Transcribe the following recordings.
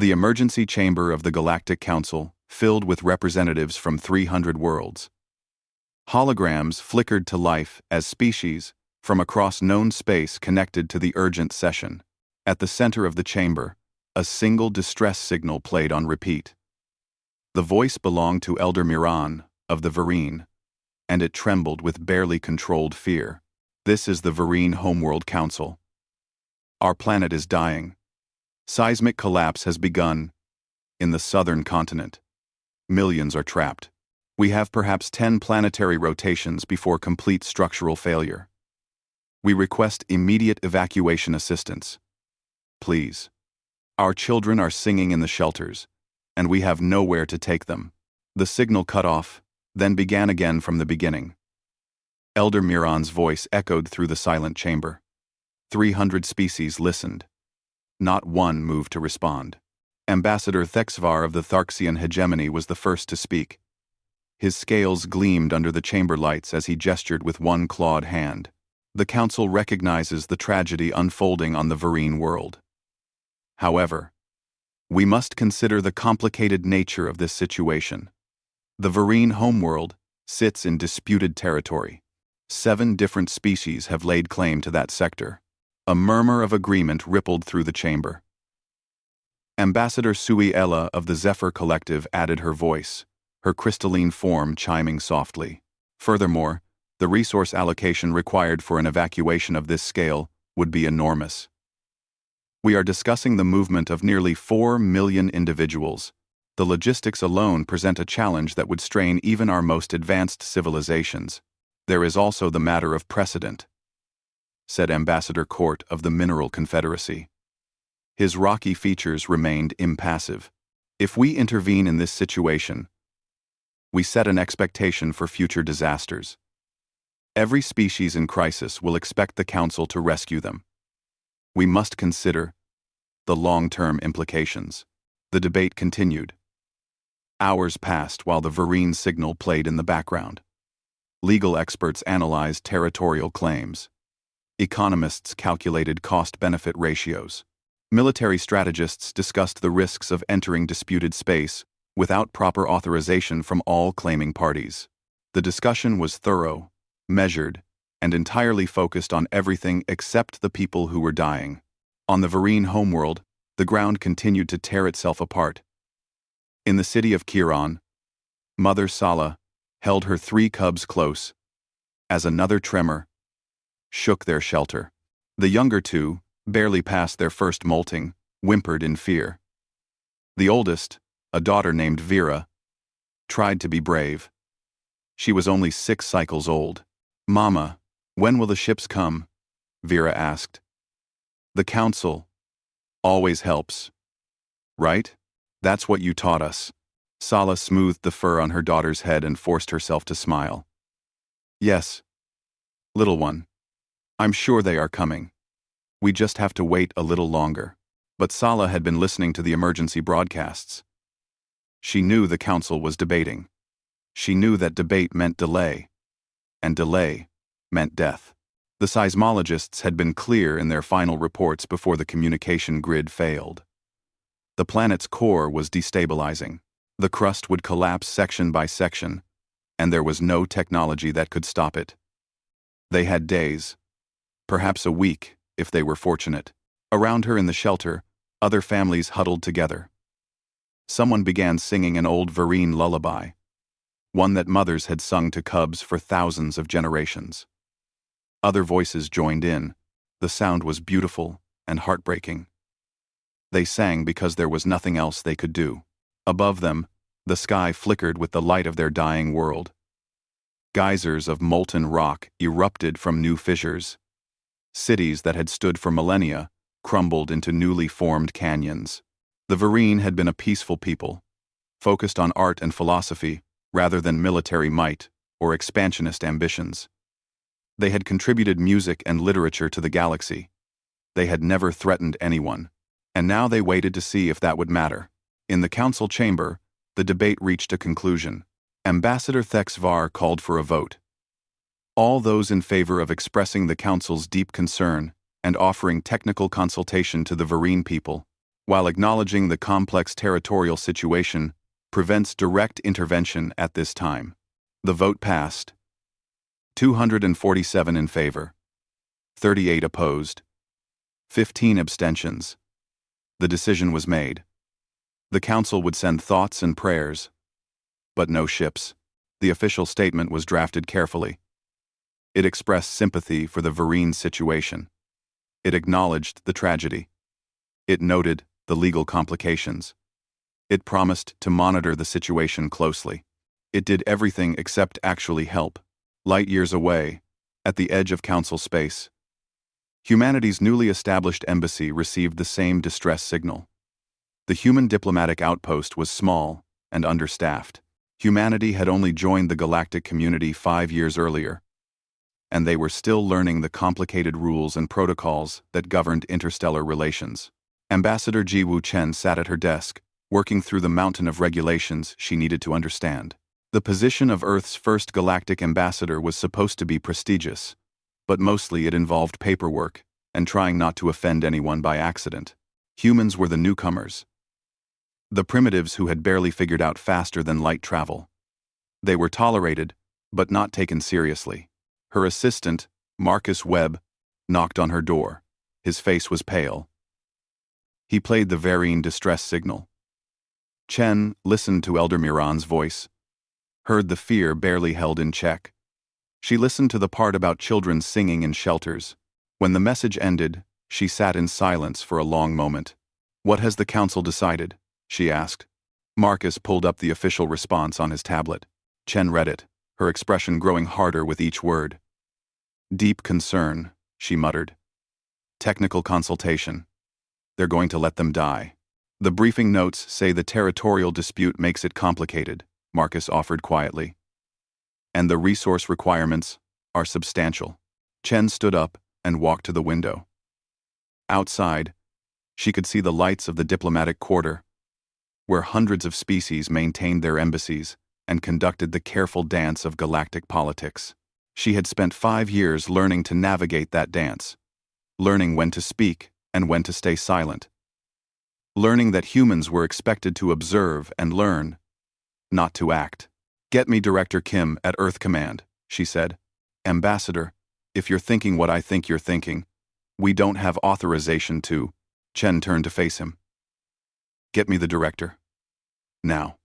The emergency chamber of the Galactic Council, filled with representatives from 300 worlds. Holograms flickered to life as species from across known space connected to the urgent session. At the center of the chamber, a single distress signal played on repeat. The voice belonged to Elder Miran of the Vereen, and it trembled with barely controlled fear. This is the Vereen Homeworld Council. Our planet is dying. Seismic collapse has begun in the southern continent. Millions are trapped. We have perhaps 10 planetary rotations before complete structural failure. We request immediate evacuation assistance. Please. Our children are singing in the shelters, and we have nowhere to take them. The signal cut off, then began again from the beginning. Elder Miran's voice echoed through the silent chamber. 300 species listened. Not one moved to respond. Ambassador Thexvar of the Tharxian hegemony was the first to speak. His scales gleamed under the chamber lights as he gestured with one clawed hand. The Council recognizes the tragedy unfolding on the Vereen world. However, we must consider the complicated nature of this situation. The Vereen homeworld sits in disputed territory. 7 different species have laid claim to that sector. A murmur of agreement rippled through the chamber. Ambassador Sui Ella of the Zephyr Collective added her voice, her crystalline form chiming softly. Furthermore, the resource allocation required for an evacuation of this scale would be enormous. We are discussing the movement of nearly 4 million individuals. The logistics alone present a challenge that would strain even our most advanced civilizations. There is also the matter of precedent, said Ambassador Court of the Mineral Confederacy. His rocky features remained impassive. If we intervene in this situation, we set an expectation for future disasters. Every species in crisis will expect the Council to rescue them. We must consider the long-term implications. The debate continued. Hours passed while the Vereen signal played in the background. Legal experts analyzed territorial claims. Economists calculated cost-benefit ratios. Military strategists discussed the risks of entering disputed space without proper authorization from all claiming parties. The discussion was thorough, measured, and entirely focused on everything except the people who were dying. On the Vereen homeworld, the ground continued to tear itself apart. In the city of Kiran, Mother Sala held her 3 cubs close, as another tremor shook their shelter. The younger 2, barely past their first molting, whimpered in fear. The oldest, a daughter named Vera, tried to be brave. She was only 6 cycles old. "Mama, when will the ships come?" Vera asked. "The Council always helps. Right? That's what you taught us." Sala smoothed the fur on her daughter's head and forced herself to smile. "Yes, little one. I'm sure they are coming. We just have to wait a little longer." But Sala had been listening to the emergency broadcasts. She knew the Council was debating. She knew that debate meant delay, and delay meant death. The seismologists had been clear in their final reports before the communication grid failed. The planet's core was destabilizing. The crust would collapse section by section, and there was no technology that could stop it. They had days, perhaps a week, if they were fortunate. Around her in the shelter, other families huddled together. Someone began singing an old Vereen lullaby, one that mothers had sung to cubs for thousands of generations. Other voices joined in. The sound was beautiful and heartbreaking. They sang because there was nothing else they could do. Above them, the sky flickered with the light of their dying world. Geysers of molten rock erupted from new fissures. Cities that had stood for millennia crumbled into newly formed canyons. The Vereen had been a peaceful people, focused on art and philosophy rather than military might or expansionist ambitions. They had contributed music and literature to the galaxy. They had never threatened anyone, and now they waited to see if that would matter. In the council chamber, the debate reached a conclusion. Ambassador Thexvar called for a vote. All those in favor of expressing the council's deep concern and offering technical consultation to the Vereen people, while acknowledging the complex territorial situation prevents direct intervention at this time. The vote passed. 247 in favor. 38 opposed. 15 abstentions. The decision was made. The council would send thoughts and prayers, but no ships. The official statement was drafted carefully. It expressed sympathy for the Vereen situation. It acknowledged the tragedy. It noted the legal complications. It promised to monitor the situation closely. It did everything except actually help. Light years away, at the edge of council space, humanity's newly established embassy received the same distress signal. The human diplomatic outpost was small and understaffed. Humanity had only joined the galactic community 5 years earlier, and they were still learning the complicated rules and protocols that governed interstellar relations. Ambassador Jiwoo Chen sat at her desk, working through the mountain of regulations she needed to understand. The position of Earth's first galactic ambassador was supposed to be prestigious, but mostly it involved paperwork and trying not to offend anyone by accident. Humans were the newcomers, the primitives who had barely figured out faster than light travel. They were tolerated, but not taken seriously. Her assistant, Marcus Webb, knocked on her door. His face was pale. He played the Vereen distress signal. Chen listened to Elder Miran's voice, heard the fear barely held in check. She listened to the part about children singing in shelters. When the message ended, she sat in silence for a long moment. "What has the council decided?" she asked. Marcus pulled up the official response on his tablet. Chen read it, her expression growing harder with each word. "Deep concern," she muttered. "Technical consultation. They're going to let them die." "The briefing notes say the territorial dispute makes it complicated," Marcus offered quietly. "And the resource requirements are substantial." Chen stood up and walked to the window. Outside, she could see the lights of the diplomatic quarter, where hundreds of species maintained their embassies and conducted the careful dance of galactic politics. She had spent 5 years learning to navigate that dance, learning when to speak and when to stay silent, learning that humans were expected to observe and learn, not to act. "Get me Director Kim at Earth Command," she said. "Ambassador, if you're thinking what I think you're thinking, we don't have authorization to." Chen turned to face him. "Get me the director. Now."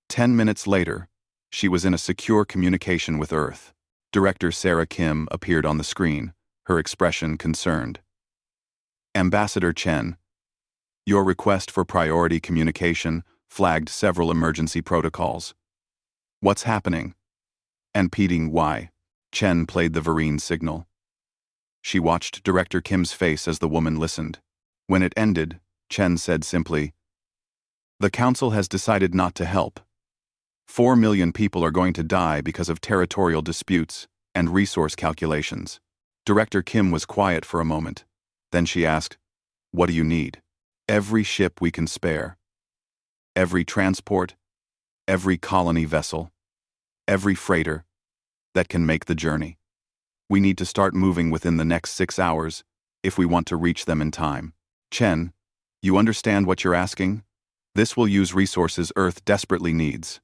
10 minutes later, she was in a secure communication with Earth. Director Sarah Kim appeared on the screen, her expression concerned. "Ambassador Chen, your request for priority communication flagged several emergency protocols. What's happening?" And repeating why, Chen played the Vereen signal. She watched Director Kim's face as the woman listened. When it ended, Chen said simply, "The council has decided not to help. 4 million people are going to die because of territorial disputes and resource calculations." Director Kim was quiet for a moment. Then she asked, "What do you need?" "Every ship we can spare. Every transport, every colony vessel, every freighter that can make the journey. We need to start moving within the next 6 hours if we want to reach them in time." "Chen, you understand what you're asking? This will use resources Earth desperately needs.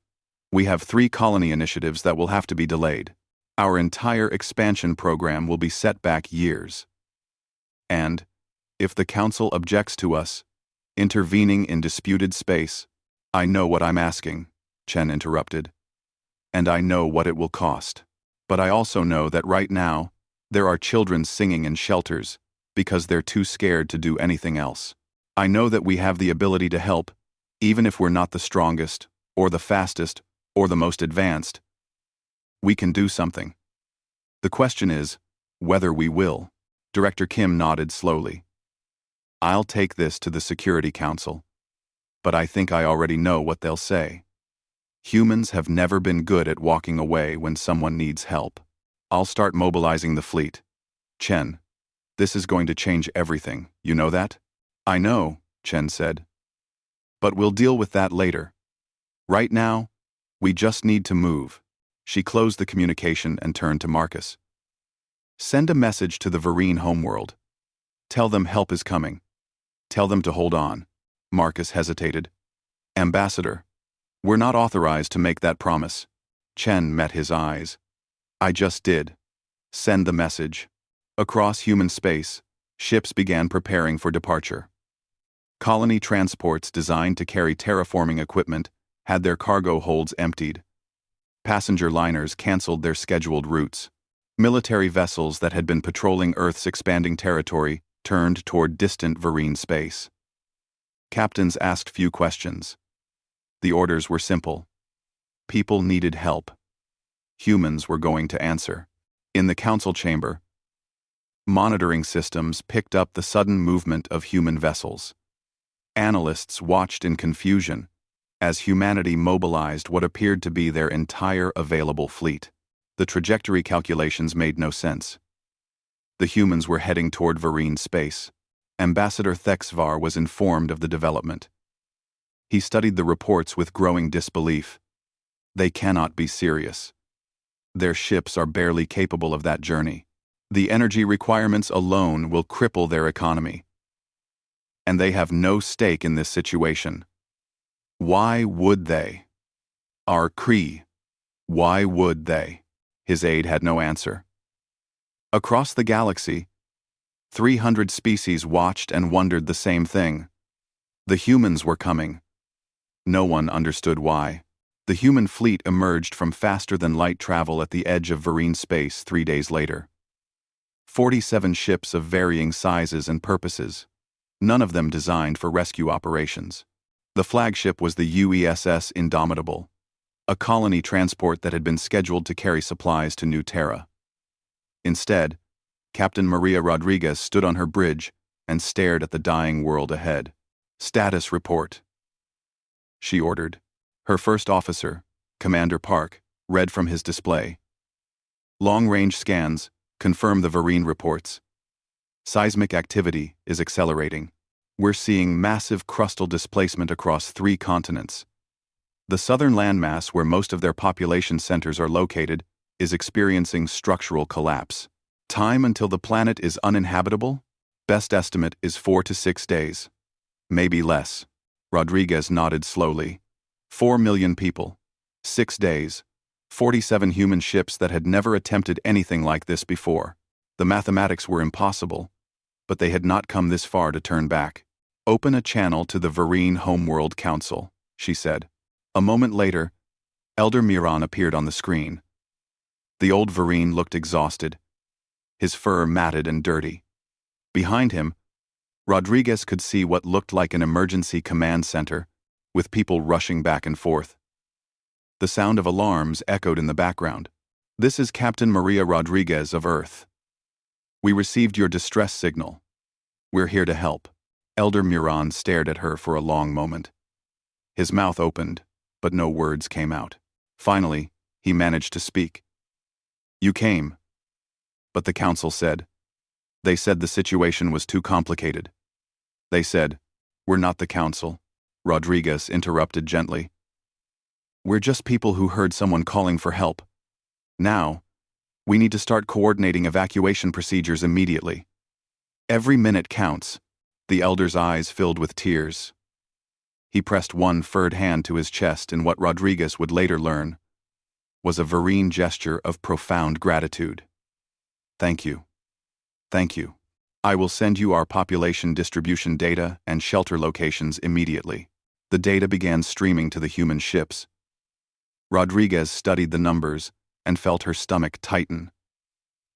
We have 3 colony initiatives that will have to be delayed. Our entire expansion program will be set back years. And, if the Council objects to us intervening in disputed space—" "I know what I'm asking," Chen interrupted. "And I know what it will cost. But I also know that right now, there are children singing in shelters because they're too scared to do anything else. I know that we have the ability to help, even if we're not the strongest, or the fastest, or the most advanced. We can do something. The question is, whether we will." Director Kim nodded slowly. "I'll take this to the Security Council, but I think I already know what they'll say. Humans have never been good at walking away when someone needs help. I'll start mobilizing the fleet. Chen, this is going to change everything, you know that?" "I know," Chen said. "But we'll deal with that later. Right now, we just need to move." She closed the communication and turned to Marcus. "Send a message to the Vereen homeworld. Tell them help is coming. Tell them to hold on." Marcus hesitated. Ambassador, we're not authorized to make that promise. Chen met his eyes. I just did. Send the message. Across human space, ships began preparing for departure. Colony transports designed to carry terraforming equipment had their cargo holds emptied. Passenger liners canceled their scheduled routes. Military vessels that had been patrolling Earth's expanding territory turned toward distant Vereen space. Captains asked few questions. The orders were simple. People needed help. Humans were going to answer. In the council chamber, monitoring systems picked up the sudden movement of human vessels. Analysts watched in confusion as humanity mobilized what appeared to be their entire available fleet. The trajectory calculations made no sense. The humans were heading toward Vereen space. Ambassador Thexvar was informed of the development. He studied the reports with growing disbelief. They cannot be serious. Their ships are barely capable of that journey. The energy requirements alone will cripple their economy. And they have no stake in this situation. Why would they? Our Kree. Why would they? His aide had no answer. Across the galaxy, 300 species watched and wondered the same thing. The humans were coming. No one understood why. The human fleet emerged from faster-than-light travel at the edge of Vereen space 3 days later. 47 ships of varying sizes and purposes, none of them designed for rescue operations. The flagship was the UESS Indomitable, a colony transport that had been scheduled to carry supplies to New Terra. Instead, Captain Maria Rodriguez stood on her bridge and stared at the dying world ahead. Status report, she ordered. Her first officer, Commander Park, read from his display. Long-range scans confirm the Vereen reports. Seismic activity is accelerating. We're seeing massive crustal displacement across 3 continents. The southern landmass, where most of their population centers are located, is experiencing structural collapse. Time until the planet is uninhabitable? Best estimate is 4 to 6 days. Maybe less. Rodriguez nodded slowly. 4 million people. 6 days. 47 human ships that had never attempted anything like this before. The mathematics were impossible, but they had not come this far to turn back. Open a channel to the Vereen Homeworld Council, she said. A moment later, Elder Miran appeared on the screen. The old Vereen looked exhausted, his fur matted and dirty. Behind him, Rodriguez could see what looked like an emergency command center, with people rushing back and forth. The sound of alarms echoed in the background. This is Captain Maria Rodriguez of Earth. We received your distress signal. We're here to help. Elder Miran stared at her for a long moment. His mouth opened, but no words came out. Finally, he managed to speak. You came. But the council said. They said the situation was too complicated. They said, we're not the council. Rodriguez interrupted gently. We're just people who heard someone calling for help. Now, we need to start coordinating evacuation procedures immediately. Every minute counts. The elder's eyes filled with tears. He pressed one furred hand to his chest in what Rodriguez would later learn was a Vereen gesture of profound gratitude. Thank you. Thank you. I will send you our population distribution data and shelter locations immediately. The data began streaming to the human ships. Rodriguez studied the numbers and felt her stomach tighten.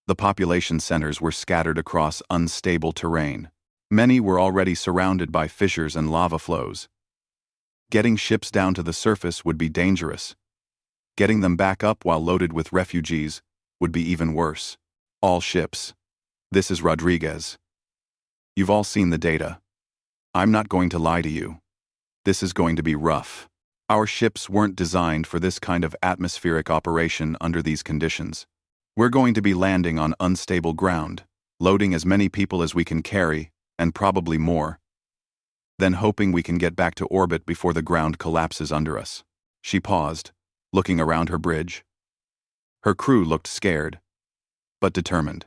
The population centers were scattered across unstable terrain. Many were already surrounded by fissures and lava flows. Getting ships down to the surface would be dangerous. Getting them back up while loaded with refugees would be even worse. All ships. This is Rodriguez. You've all seen the data. I'm not going to lie to you. This is going to be rough. Our ships weren't designed for this kind of atmospheric operation under these conditions. We're going to be landing on unstable ground, loading as many people as we can carry, and probably more. Then hoping we can get back to orbit before the ground collapses under us. She paused, looking around her bridge. Her crew looked scared, but determined.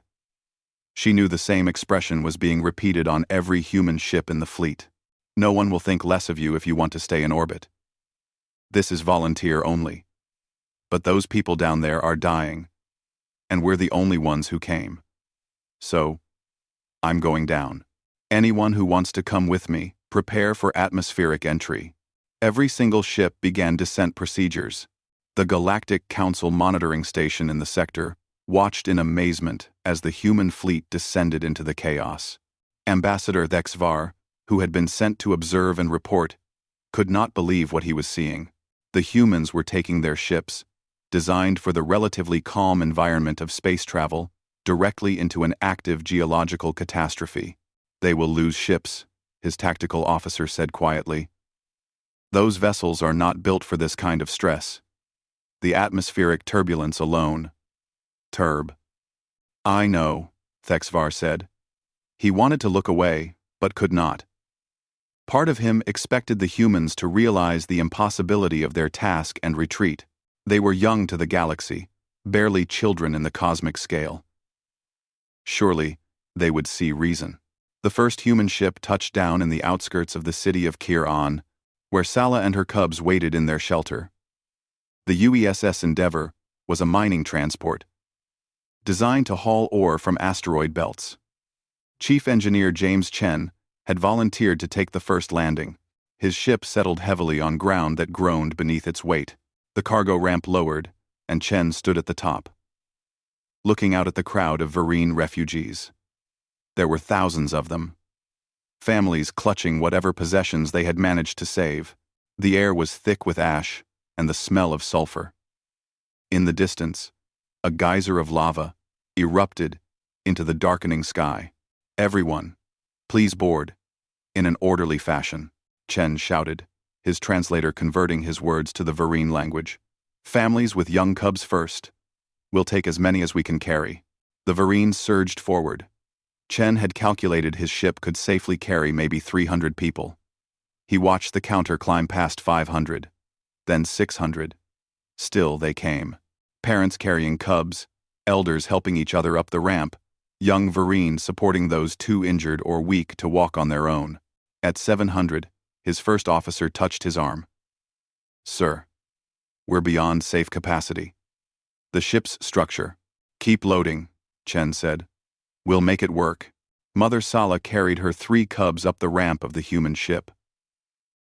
She knew the same expression was being repeated on every human ship in the fleet. No one will think less of you if you want to stay in orbit. This is volunteer only. But those people down there are dying, and we're the only ones who came. So, I'm going down. Anyone who wants to come with me, prepare for atmospheric entry. Every single ship began descent procedures. The Galactic Council monitoring station in the sector watched in amazement as the human fleet descended into the chaos. Ambassador HFY, who had been sent to observe and report, could not believe what he was seeing. The humans were taking their ships, designed for the relatively calm environment of space travel, directly into an active geological catastrophe. They will lose ships, his tactical officer said quietly. Those vessels are not built for this kind of stress. The atmospheric turbulence alone. Turb. I know, HFY said. He wanted to look away, but could not. Part of him expected the humans to realize the impossibility of their task and retreat. They were young to the galaxy, barely children in the cosmic scale. Surely, they would see reason. The first human ship touched down in the outskirts of the city of Kir-On, where Sala and her cubs waited in their shelter. The UESS Endeavour was a mining transport, designed to haul ore from asteroid belts. Chief Engineer James Chen had volunteered to take the first landing. His ship settled heavily on ground that groaned beneath its weight. The cargo ramp lowered, and Chen stood at the top, looking out at the crowd of Vereen refugees. There were thousands of them, families clutching whatever possessions they had managed to save. The air was thick with ash and the smell of sulfur. In the distance, a geyser of lava erupted into the darkening sky. Everyone, please board, in an orderly fashion, Chen shouted, his translator converting his words to the Vereen language. Families with young cubs first. We'll take as many as we can carry. The Vereen surged forward. Chen had calculated his ship could safely carry maybe 300 people. He watched the counter climb past 500, then 600. Still they came. Parents carrying cubs, elders helping each other up the ramp, young Vereen supporting those too injured or weak to walk on their own. At 700, his first officer touched his arm. Sir, we're beyond safe capacity. The ship's structure. Keep loading, Chen said. We'll make it work. Mother Sala carried her 3 cubs up the ramp of the human ship.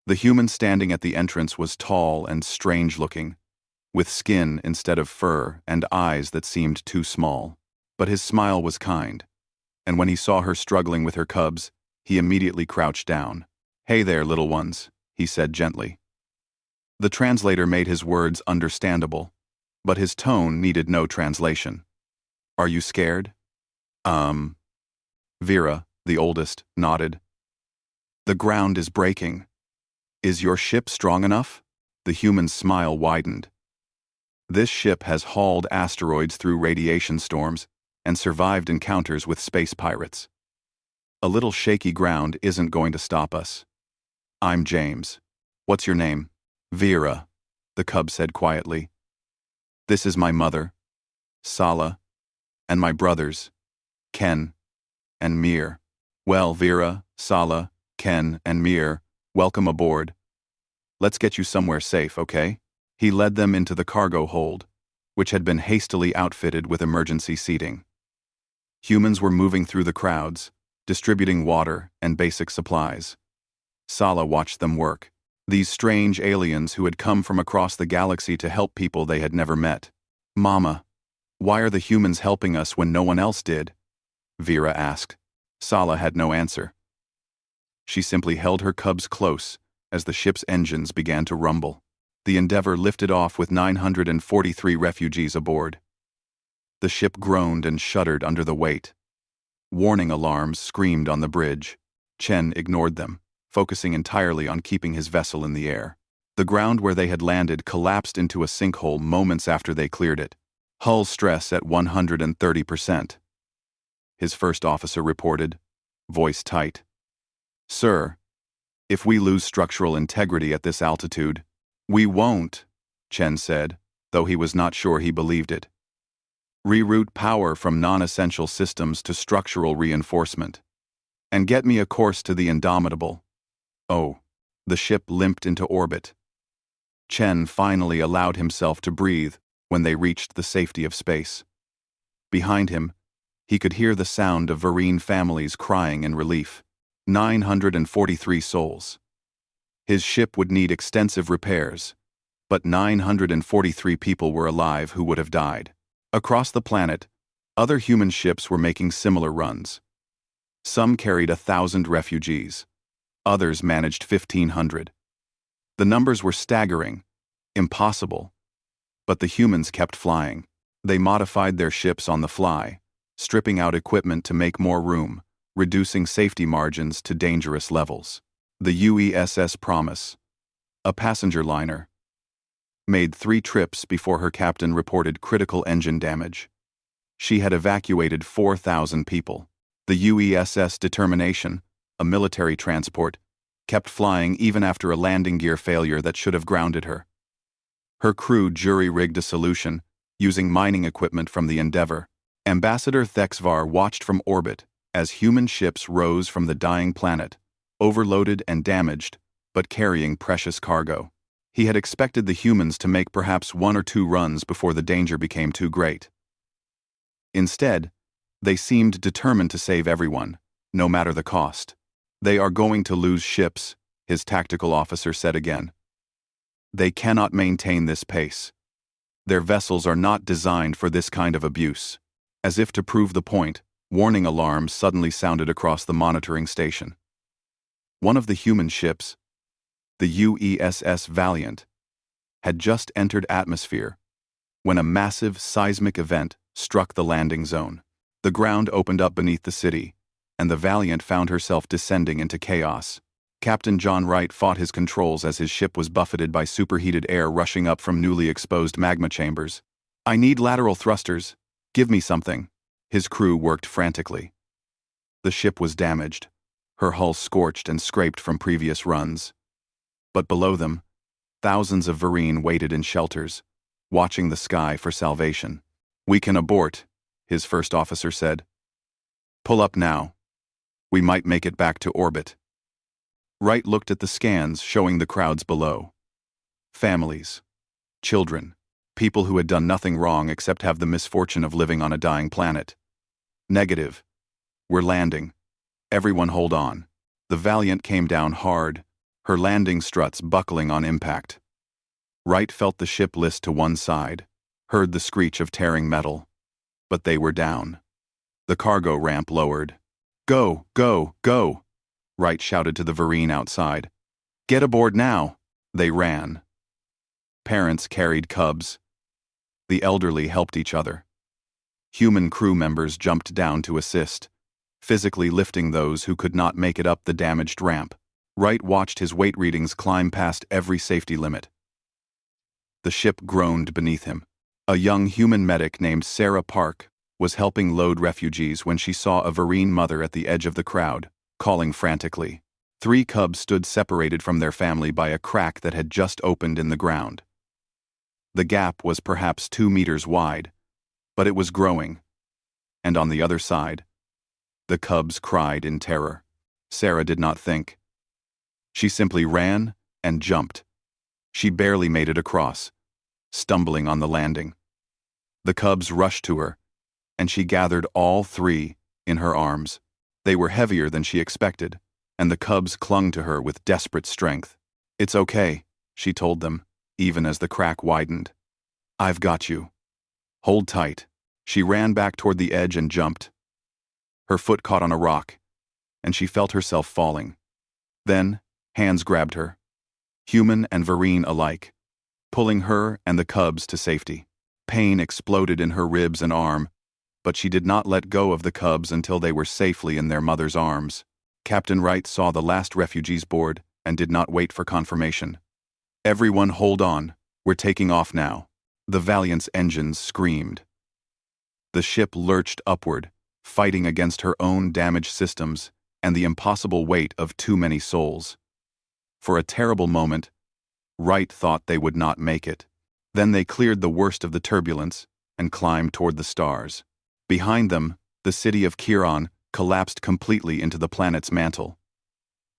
The human standing at the entrance was tall and strange-looking, with skin instead of fur and eyes that seemed too small. But his smile was kind, and when he saw her struggling with her cubs, he immediately crouched down. Hey there, little ones, he said gently. The translator made his words understandable, but his tone needed no translation. Are you scared? Vera, the oldest, nodded. The ground is breaking. Is your ship strong enough? The human's smile widened. This ship has hauled asteroids through radiation storms and survived encounters with space pirates. A little shaky ground isn't going to stop us. I'm James. What's your name? Vera, the cub said quietly. This is my mother, Sala, and my brothers, Ken and Mir. Well, Vera, Sala, Ken, and Mir, welcome aboard. Let's get you somewhere safe, okay? He led them into the cargo hold, which had been hastily outfitted with emergency seating. Humans were moving through the crowds, distributing water and basic supplies. Sala watched them work. These strange aliens who had come from across the galaxy to help people they had never met. Mama, why are the humans helping us when no one else did? Vera asked. Sala had no answer. She simply held her cubs close as the ship's engines began to rumble. The Endeavour lifted off with 943 refugees aboard. The ship groaned and shuddered under the weight. Warning alarms screamed on the bridge. Chen ignored them, focusing entirely on keeping his vessel in the air. The ground where they had landed collapsed into a sinkhole moments after they cleared it. Hull stress at 130%. His first officer reported, voice tight. Sir, if we lose structural integrity at this altitude, we won't, Chen said, though he was not sure he believed it. Reroute power from non-essential systems to structural reinforcement. And get me a course to the Indomitable. Oh, the ship limped into orbit. Chen finally allowed himself to breathe when they reached the safety of space. Behind him, he could hear the sound of Varine families crying in relief. 943 souls. His ship would need extensive repairs, but 943 people were alive who would have died. Across the planet, other human ships were making similar runs. Some carried 1,000 refugees. Others managed 1,500. The numbers were staggering, impossible. But the humans kept flying. They modified their ships on the fly, stripping out equipment to make more room, reducing safety margins to dangerous levels. The UESS Promise, a passenger liner, made 3 trips before her captain reported critical engine damage. She had evacuated 4,000 people. The UESS Determination, a military transport, kept flying even after a landing gear failure that should have grounded her. Her crew jury-rigged a solution, using mining equipment from the Endeavour. Ambassador Thexvar watched from orbit as human ships rose from the dying planet, overloaded and damaged, but carrying precious cargo. He had expected the humans to make perhaps 1 or 2 runs before the danger became too great. Instead, they seemed determined to save everyone, no matter the cost. They are going to lose ships, his tactical officer said again. They cannot maintain this pace. Their vessels are not designed for this kind of abuse. As if to prove the point, warning alarms suddenly sounded across the monitoring station. One of the human ships, the UESS Valiant, had just entered atmosphere when a massive seismic event struck the landing zone. The ground opened up beneath the city, and the Valiant found herself descending into chaos. Captain John Wright fought his controls as his ship was buffeted by superheated air rushing up from newly exposed magma chambers. "I need lateral thrusters. Give me something." His crew worked frantically. The ship was damaged, her hull scorched and scraped from previous runs. But below them, thousands of Varine waited in shelters, watching the sky for salvation. "We can abort," his first officer said. "Pull up now. We might make it back to orbit." Wright looked at the scans showing the crowds below. Families, children, people who had done nothing wrong except have the misfortune of living on a dying planet. "Negative. We're landing. Everyone hold on." The Valiant came down hard, her landing struts buckling on impact. Wright felt the ship list to one side, heard the screech of tearing metal. But they were down. The cargo ramp lowered. "Go, go, go!" Wright shouted to the Varine outside. "Get aboard now!" They ran. Parents carried cubs. The elderly helped each other. Human crew members jumped down to assist, physically lifting those who could not make it up the damaged ramp. Wright watched his weight readings climb past every safety limit. The ship groaned beneath him. A young human medic named Sarah Park was helping load refugees when she saw a Varine mother at the edge of the crowd, calling frantically. 3 cubs stood separated from their family by a crack that had just opened in the ground. The gap was perhaps 2 meters wide, but it was growing. And on the other side, the cubs cried in terror. Sarah did not think. She simply ran and jumped. She barely made it across, stumbling on the landing. The cubs rushed to her, and she gathered all 3 in her arms. They were heavier than she expected, and the cubs clung to her with desperate strength. "It's okay," she told them, even as the crack widened. "I've got you. Hold tight." She ran back toward the edge and jumped. Her foot caught on a rock, and she felt herself falling. Then, hands grabbed her, human and Varine alike, pulling her and the cubs to safety. Pain exploded in her ribs and arm, but she did not let go of the cubs until they were safely in their mother's arms. Captain Wright saw the last refugees board and did not wait for confirmation. "Everyone hold on, we're taking off now." The Valiant's engines screamed. The ship lurched upward, fighting against her own damaged systems and the impossible weight of too many souls. For a terrible moment, Wright thought they would not make it. Then they cleared the worst of the turbulence and climbed toward the stars. Behind them, the city of Chiron collapsed completely into the planet's mantle.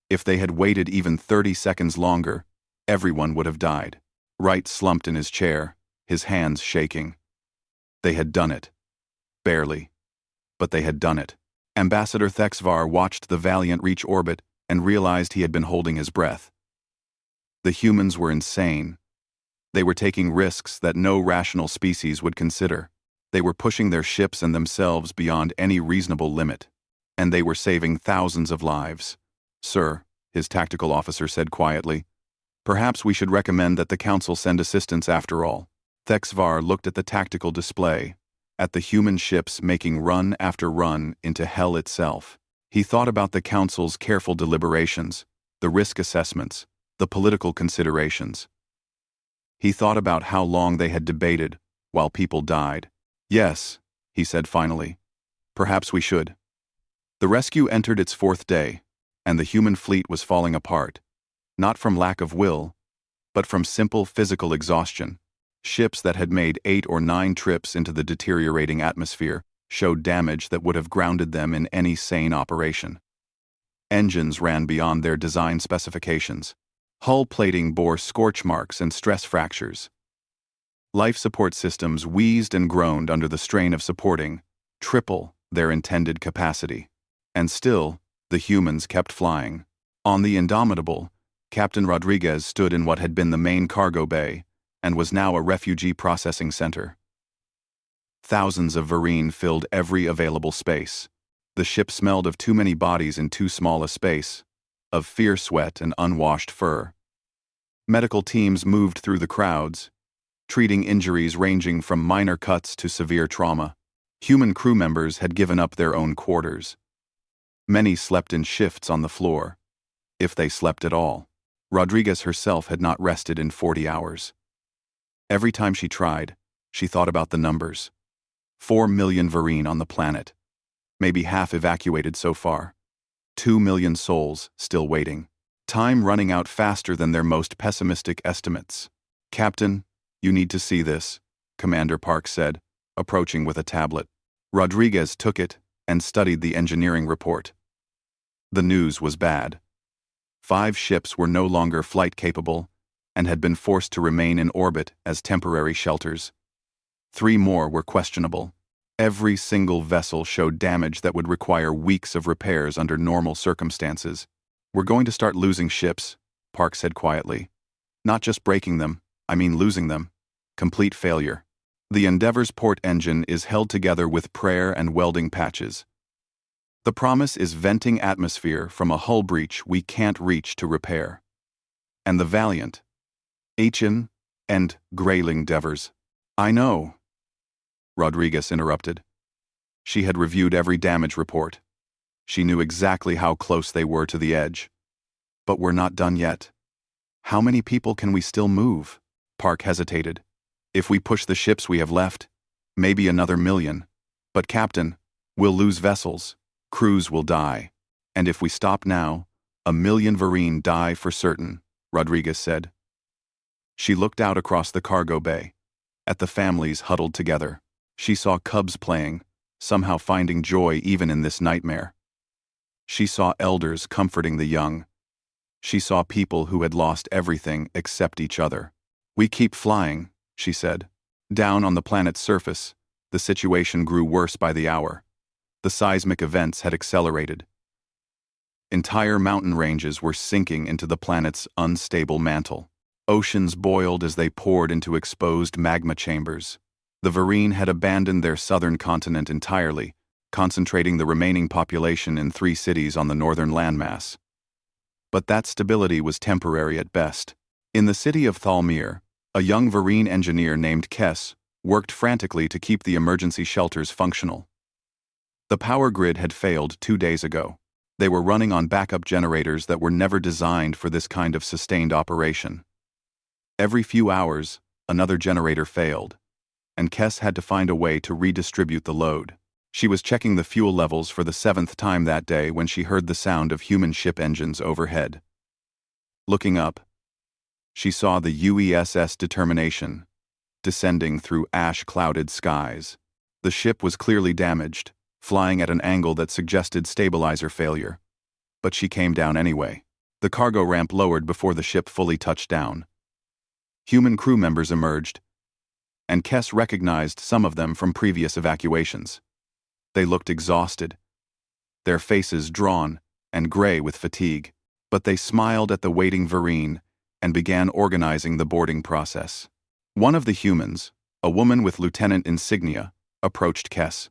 If they had waited even 30 seconds longer, everyone would have died. Wright slumped in his chair, his hands shaking. They had done it. Barely. But they had done it. Ambassador Thexvar watched the Valiant reach orbit and realized he had been holding his breath. The humans were insane. They were taking risks that no rational species would consider. They were pushing their ships and themselves beyond any reasonable limit. And they were saving thousands of lives. "Sir," his tactical officer said quietly, "perhaps we should recommend that the Council send assistance after all." Thexvar looked at the tactical display, at the human ships making run after run into hell itself. He thought about the Council's careful deliberations, the risk assessments, the political considerations. He thought about how long they had debated while people died. "Yes," he said finally, "perhaps we should." The rescue entered its 4th day, and the human fleet was falling apart, not from lack of will, but from simple physical exhaustion. Ships that had made 8 or 9 trips into the deteriorating atmosphere showed damage that would have grounded them in any sane operation. Engines ran beyond their design specifications. Hull plating bore scorch marks and stress fractures. Life support systems wheezed and groaned under the strain of supporting triple their intended capacity. And still, the humans kept flying. On the Indomitable, Captain Rodriguez stood in what had been the main cargo bay and was now a refugee processing center. Thousands of Vereen filled every available space. The ship smelled of too many bodies in too small a space, of fear sweat and unwashed fur. Medical teams moved through the crowds, treating injuries ranging from minor cuts to severe trauma. Human crew members had given up their own quarters. Many slept in shifts on the floor, if they slept at all. Rodriguez herself had not rested in 40 hours. Every time she tried, she thought about the numbers. 4 million Vereen on the planet. Maybe half evacuated so far. 2 million souls still waiting. Time running out faster than their most pessimistic estimates. "Captain, you need to see this," Commander Park said, approaching with a tablet. Rodriguez took it and studied the engineering report. The news was bad. 5 ships were no longer flight-capable and had been forced to remain in orbit as temporary shelters. 3 more were questionable. Every single vessel showed damage that would require weeks of repairs under normal circumstances. "We're going to start losing ships," Park said quietly. "Not just breaking them, I mean losing them. Complete failure. The Endeavor's port engine is held together with prayer and welding patches. The promise is venting atmosphere from a hull breach we can't reach to repair. And the Valiant, Achen, and Grayling Devers." "I know," Rodriguez interrupted. She had reviewed every damage report. She knew exactly how close they were to the edge. "But we're not done yet. How many people can we still move?" Park hesitated. "If we push the ships we have left, maybe another 1,000,000. But Captain, we'll lose vessels. Crews will die. And if we stop now, 1,000,000 Vereen die for certain," Rodriguez said. She looked out across the cargo bay, at the families huddled together. She saw cubs playing, somehow finding joy even in this nightmare. She saw elders comforting the young. She saw people who had lost everything except each other. "We keep flying," she said. Down on the planet's surface, the situation grew worse by the hour. The seismic events had accelerated. Entire mountain ranges were sinking into the planet's unstable mantle. Oceans boiled as they poured into exposed magma chambers. The Vereen had abandoned their southern continent entirely, concentrating the remaining population in 3 cities on the northern landmass. But that stability was temporary at best. In the city of Thalmir, a young Vereen engineer named Kess worked frantically to keep the emergency shelters functional. The power grid had failed 2 days ago. They were running on backup generators that were never designed for this kind of sustained operation. Every few hours, another generator failed, and Kess had to find a way to redistribute the load. She was checking the fuel levels for the 7th time that day when she heard the sound of human ship engines overhead. Looking up, she saw the UESS Determination descending through ash-clouded skies. The ship was clearly damaged, flying at an angle that suggested stabilizer failure. But she came down anyway. The cargo ramp lowered before the ship fully touched down. Human crew members emerged, and Kess recognized some of them from previous evacuations. They looked exhausted, their faces drawn and gray with fatigue, but they smiled at the waiting Vereen and began organizing the boarding process. One of the humans, a woman with lieutenant insignia, approached Kess.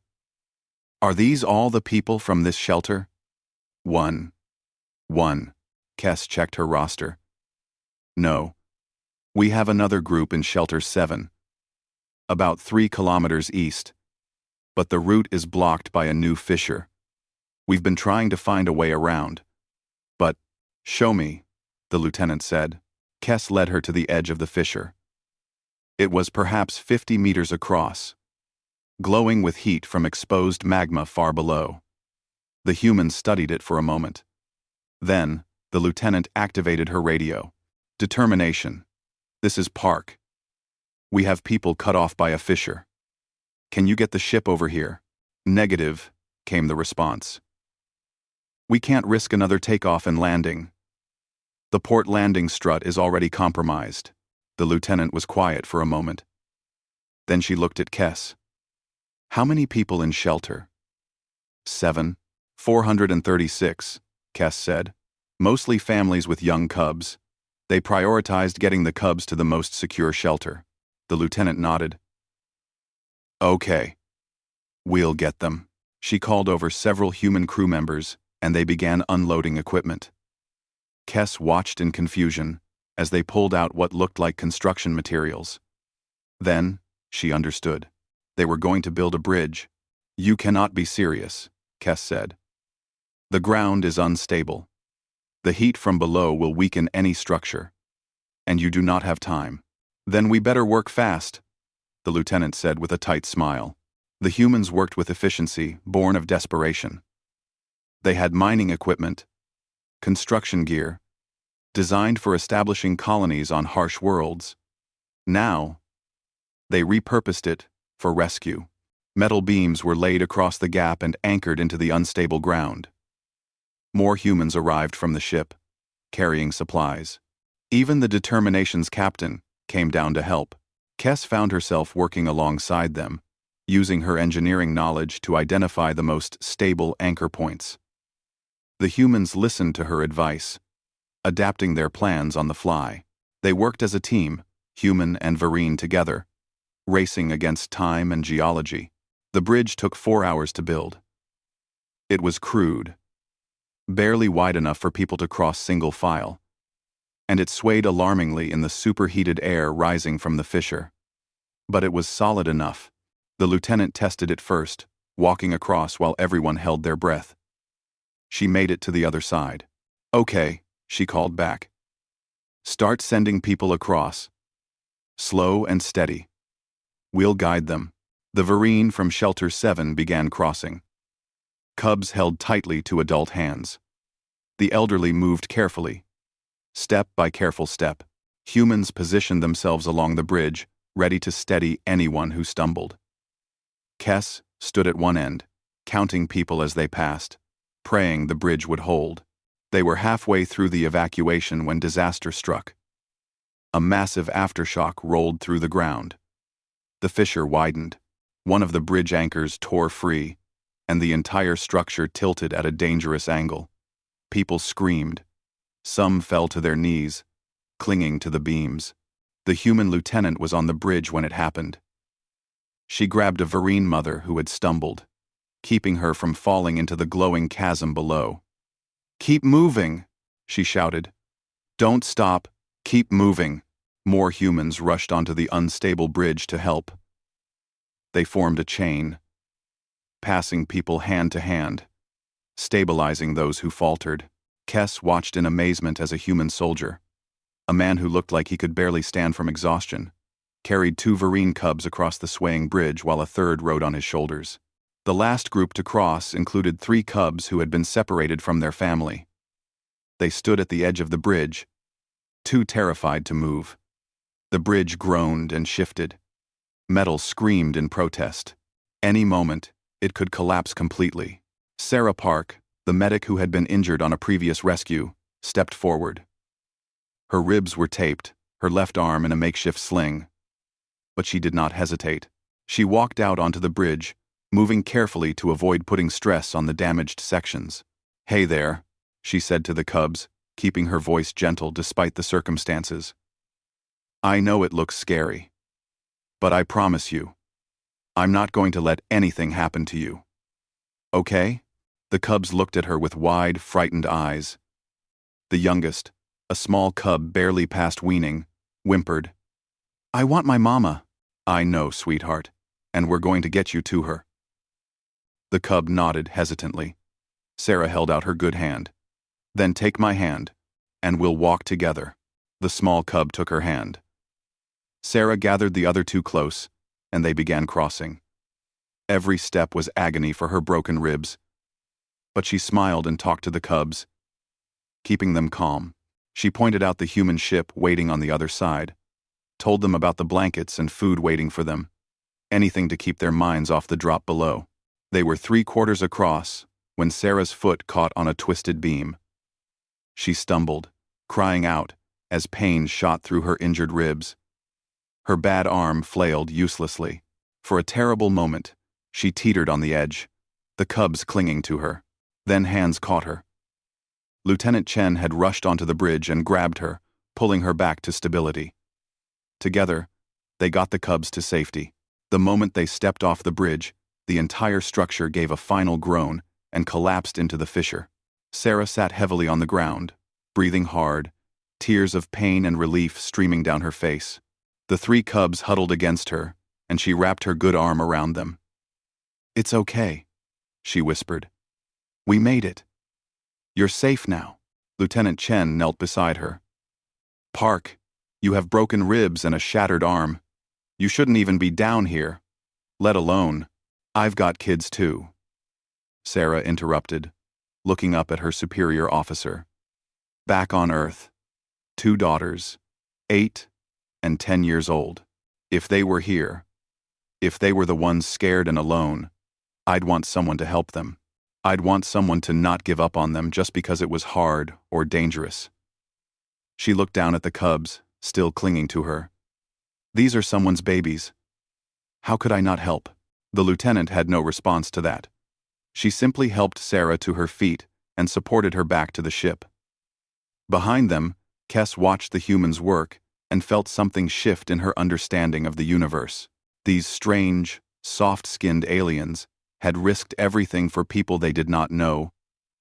"Are these all the people from this shelter?" One. Kess checked her roster. "No. We have another group in Shelter 7, about 3 kilometers east, but the route is blocked by a new fissure. We've been trying to find a way around. But, show me," the lieutenant said. Kess led her to the edge of the fissure. It was perhaps 50 meters across, glowing with heat from exposed magma far below. The humans studied it for a moment. Then, the lieutenant activated her radio. "Determination. This is Park. We have people cut off by a fissure. Can you get the ship over here?" "Negative," came the response. "We can't risk another takeoff and landing. The port landing strut is already compromised." The lieutenant was quiet for a moment. Then she looked at Kess. "How many people in shelter?" 7. 436, Kess said. "Mostly families with young cubs. They prioritized getting the cubs to the most secure shelter." The lieutenant nodded. "Okay. We'll get them." She called over several human crew members, and they began unloading equipment. Kess watched in confusion as they pulled out what looked like construction materials. Then, she understood. They were going to build a bridge. "You cannot be serious," Kess said. "The ground is unstable. The heat from below will weaken any structure. And you do not have time." "Then we better work fast," the lieutenant said with a tight smile. The humans worked with efficiency, born of desperation. They had mining equipment, construction gear, designed for establishing colonies on harsh worlds. Now, they repurposed it for rescue. Metal beams were laid across the gap and anchored into the unstable ground. More humans arrived from the ship, carrying supplies. Even the Determination's captain came down to help. Kess found herself working alongside them, using her engineering knowledge to identify the most stable anchor points. The humans listened to her advice, adapting their plans on the fly. They worked as a team, human and Vereen together, racing against time and geology. The bridge took 4 hours to build. It was crude, barely wide enough for people to cross single file, and it swayed alarmingly in the superheated air rising from the fissure. But it was solid enough. The lieutenant tested it first, walking across while everyone held their breath. She made it to the other side. "Okay," she called back. "Start sending people across. Slow and steady. We'll guide them." The Vereen from Shelter 7 began crossing. Cubs held tightly to adult hands. The elderly moved carefully, step by careful step. Humans positioned themselves along the bridge, ready to steady anyone who stumbled. Kess stood at one end, counting people as they passed, praying the bridge would hold. They were halfway through the evacuation when disaster struck. A massive aftershock rolled through the ground. The fissure widened. One of the bridge anchors tore free, and the entire structure tilted at a dangerous angle. People screamed. Some fell to their knees, clinging to the beams. The human lieutenant was on the bridge when it happened. She grabbed a Vereen mother who had stumbled, keeping her from falling into the glowing chasm below. "Keep moving," she shouted. "Don't stop. Keep moving." More humans rushed onto the unstable bridge to help. They formed a chain, passing people hand to hand, stabilizing those who faltered. Kess watched in amazement as a human soldier, a man who looked like he could barely stand from exhaustion, carried 2 Vereen cubs across the swaying bridge while a third rode on his shoulders. The last group to cross included 3 cubs who had been separated from their family. They stood at the edge of the bridge, too terrified to move. The bridge groaned and shifted. Metal screamed in protest. Any moment, it could collapse completely. Sarah Park, the medic who had been injured on a previous rescue, stepped forward. Her ribs were taped, her left arm in a makeshift sling. But she did not hesitate. She walked out onto the bridge, moving carefully to avoid putting stress on the damaged sections. "Hey there," she said to the cubs, keeping her voice gentle despite the circumstances. "I know it looks scary. But I promise you, I'm not going to let anything happen to you. Okay?" The cubs looked at her with wide, frightened eyes. The youngest, a small cub barely past weaning, whimpered, "I want my mama." "I know, sweetheart, and we're going to get you to her." The cub nodded hesitantly. Sarah held out her good hand. "Then take my hand, and we'll walk together." The small cub took her hand. Sarah gathered the other two close, and they began crossing. Every step was agony for her broken ribs. But she smiled and talked to the cubs, keeping them calm. She pointed out the human ship waiting on the other side, told them about the blankets and food waiting for them, anything to keep their minds off the drop below. They were 3/4 across when Sarah's foot caught on a twisted beam. She stumbled, crying out as pain shot through her injured ribs. Her bad arm flailed uselessly. For a terrible moment, she teetered on the edge, the cubs clinging to her. Then hands caught her. Lieutenant Chen had rushed onto the bridge and grabbed her, pulling her back to stability. Together, they got the cubs to safety. The moment they stepped off the bridge, the entire structure gave a final groan and collapsed into the fissure. Sarah sat heavily on the ground, breathing hard, tears of pain and relief streaming down her face. The 3 cubs huddled against her, and she wrapped her good arm around them. "It's okay," she whispered. "We made it. You're safe now." Lieutenant Chen knelt beside her. "Park, you have broken ribs and a shattered arm. You shouldn't even be down here, let alone, I've got kids too." Sarah interrupted, looking up at her superior officer. "Back on Earth, 2 daughters, 8 and 10 years old. If they were here, if they were the ones scared and alone, I'd want someone to help them. I'd want someone to not give up on them just because it was hard or dangerous." She looked down at the cubs, still clinging to her. "These are someone's babies. How could I not help?" The lieutenant had no response to that. She simply helped Sarah to her feet and supported her back to the ship. Behind them, Kess watched the humans work and felt something shift in her understanding of the universe. These strange, soft-skinned aliens had risked everything for people they did not know,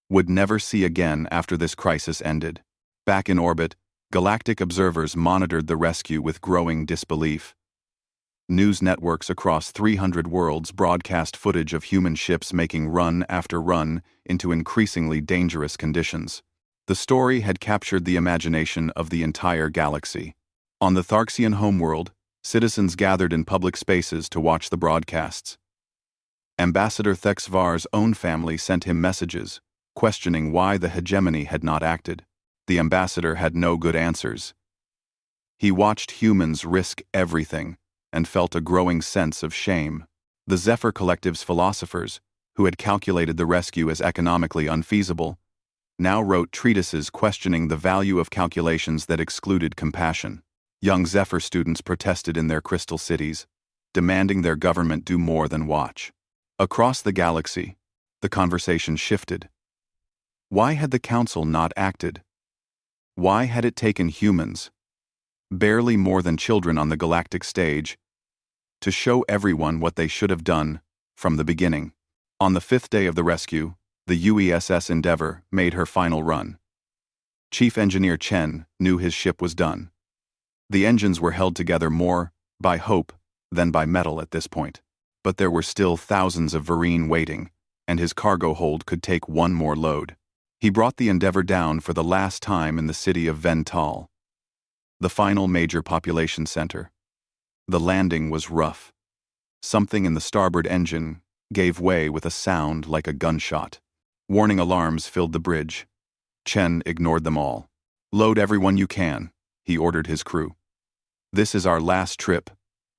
would never see again after this crisis ended. Back in orbit, galactic observers monitored the rescue with growing disbelief. News networks across 300 worlds broadcast footage of human ships making run after run into increasingly dangerous conditions. The story had captured the imagination of the entire galaxy. On the Tharxian homeworld, citizens gathered in public spaces to watch the broadcasts. Ambassador Thexvar's own family sent him messages, questioning why the hegemony had not acted. The ambassador had no good answers. He watched humans risk everything and felt a growing sense of shame. The Zephyr Collective's philosophers, who had calculated the rescue as economically unfeasible, now wrote treatises questioning the value of calculations that excluded compassion. Young Zephyr students protested in their crystal cities, demanding their government do more than watch. Across the galaxy, the conversation shifted. Why had the Council not acted? Why had it taken humans, barely more than children on the galactic stage, to show everyone what they should have done from the beginning? On the 5th day of the rescue, the UESS Endeavour made her final run. Chief Engineer Chen knew his ship was done. The engines were held together more by hope than by metal at this point. But there were still thousands of Vereen waiting, and his cargo hold could take one more load. He brought the Endeavour down for the last time in the city of Vental, the final major population center. The landing was rough. Something in the starboard engine gave way with a sound like a gunshot. Warning alarms filled the bridge. Chen ignored them all. "Load everyone you can," he ordered his crew. "This is our last trip.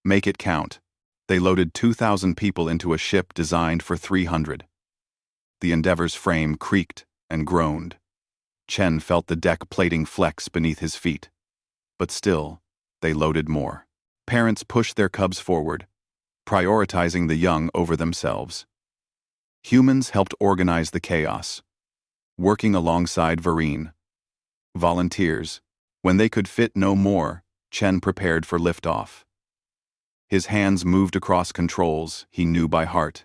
Make it count." They loaded 2,000 people into a ship designed for 300. The Endeavour's frame creaked and groaned. Chen felt the deck plating flex beneath his feet. But still, they loaded more. Parents pushed their cubs forward, prioritizing the young over themselves. Humans helped organize the chaos, working alongside Vareen. Volunteers. When they could fit no more, Chen prepared for liftoff. His hands moved across controls he knew by heart.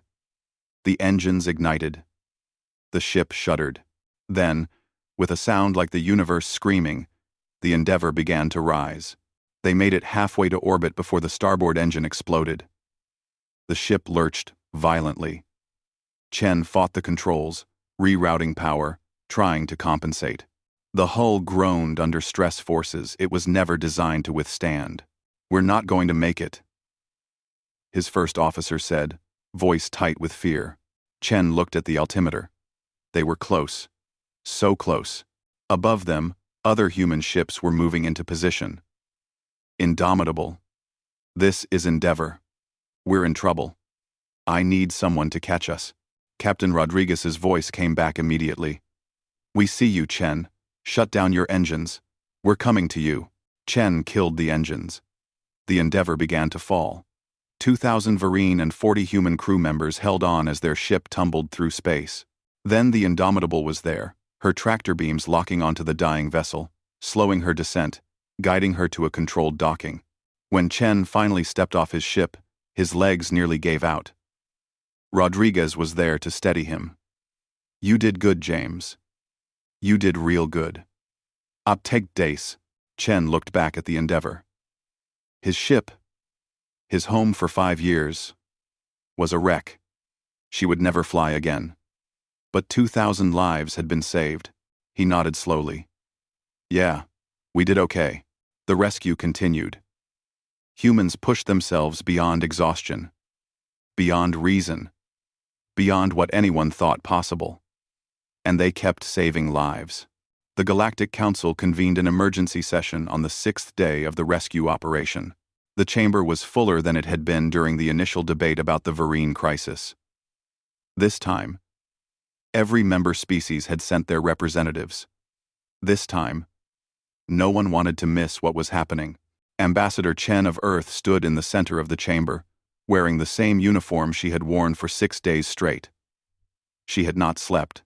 The engines ignited. The ship shuddered. Then, with a sound like the universe screaming, the Endeavour began to rise. They made it halfway to orbit before the starboard engine exploded. The ship lurched violently. Chen fought the controls, rerouting power, trying to compensate. The hull groaned under stress forces it was never designed to withstand. "We're not going to make it," his first officer said, voice tight with fear. Chen looked at the altimeter. They were close. So close. Above them, other human ships were moving into position. Indomitable. "This is Endeavour. We're in trouble. I need someone to catch us." Captain Rodriguez's voice came back immediately. "We see you, Chen. Shut down your engines. We're coming to you." Chen killed the engines. The Endeavour began to fall. 2,000 Vareen and 40 human crew members held on as their ship tumbled through space. Then the Indomitable was there, her tractor beams locking onto the dying vessel, slowing her descent, guiding her to a controlled docking. When Chen finally stepped off his ship, his legs nearly gave out. Rodriguez was there to steady him. "You did good, James. You did real good." "Apteg dace." Chen looked back at the Endeavour. His ship, his home for 5 years, was a wreck. She would never fly again. But 2,000 lives had been saved. He nodded slowly. "Yeah, we did okay." The rescue continued. Humans pushed themselves beyond exhaustion, beyond reason, beyond what anyone thought possible. And they kept saving lives. The Galactic Council convened an emergency session on the 6th day of the rescue operation. The chamber was fuller than it had been during the initial debate about the Vareen crisis. This time, every member species had sent their representatives. This time, no one wanted to miss what was happening. Ambassador Chen of Earth stood in the center of the chamber, wearing the same uniform she had worn for 6 days straight. She had not slept.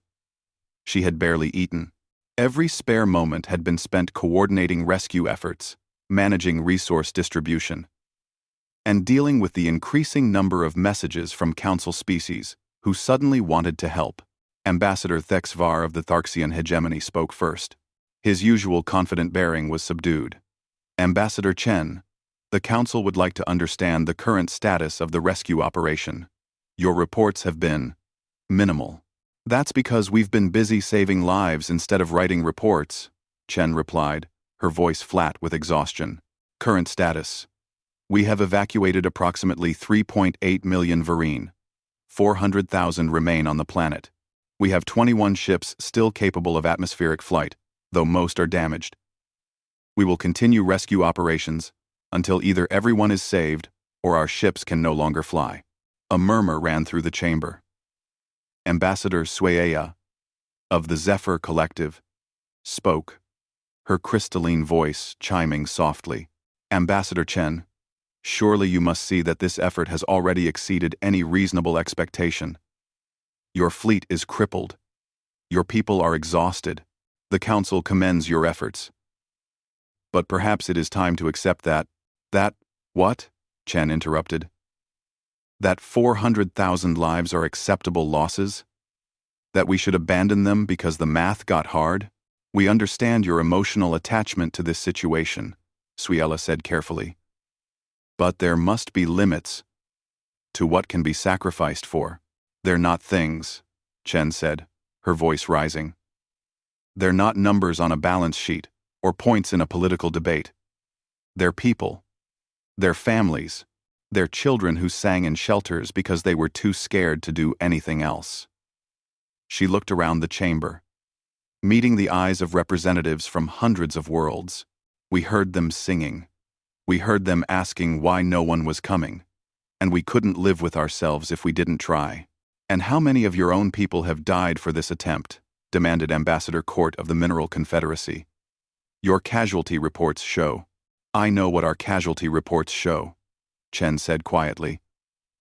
She had barely eaten. Every spare moment had been spent coordinating rescue efforts, managing resource distribution, and dealing with the increasing number of messages from Council species who suddenly wanted to help. Ambassador Thexvar of the Tharxian hegemony spoke first. His usual confident bearing was subdued. "Ambassador Chen, the Council would like to understand the current status of the rescue operation. Your reports have been minimal." "That's because we've been busy saving lives instead of writing reports," Chen replied, her voice flat with exhaustion. "Current status. We have evacuated approximately 3.8 million Vareen. 400,000 remain on the planet. We have 21 ships still capable of atmospheric flight, though most are damaged. We will continue rescue operations until either everyone is saved or our ships can no longer fly." A murmur ran through the chamber. Ambassador Sueya, of the Zephyr Collective, spoke, her crystalline voice chiming softly. "Ambassador Chen, surely you must see that this effort has already exceeded any reasonable expectation. Your fleet is crippled. Your people are exhausted. The Council commends your efforts. But perhaps it is time to accept that, what?" Chen interrupted. "That 400,000 lives are acceptable losses? That we should abandon them because the math got hard? We understand your emotional attachment to this situation," Suella said carefully. "But there must be limits to what can be sacrificed for." "They're not things," Chen said, her voice rising. "They're not numbers on a balance sheet or points in a political debate. They're people. They're families. They're children who sang in shelters because they were too scared to do anything else." She looked around the chamber, meeting the eyes of representatives from hundreds of worlds. "We heard them singing. We heard them asking why no one was coming. And we couldn't live with ourselves if we didn't try. And how many of your own people have died for this attempt?" demanded Ambassador Court of the Mineral Confederacy. Your casualty reports show. I know what our casualty reports show, Chen said quietly.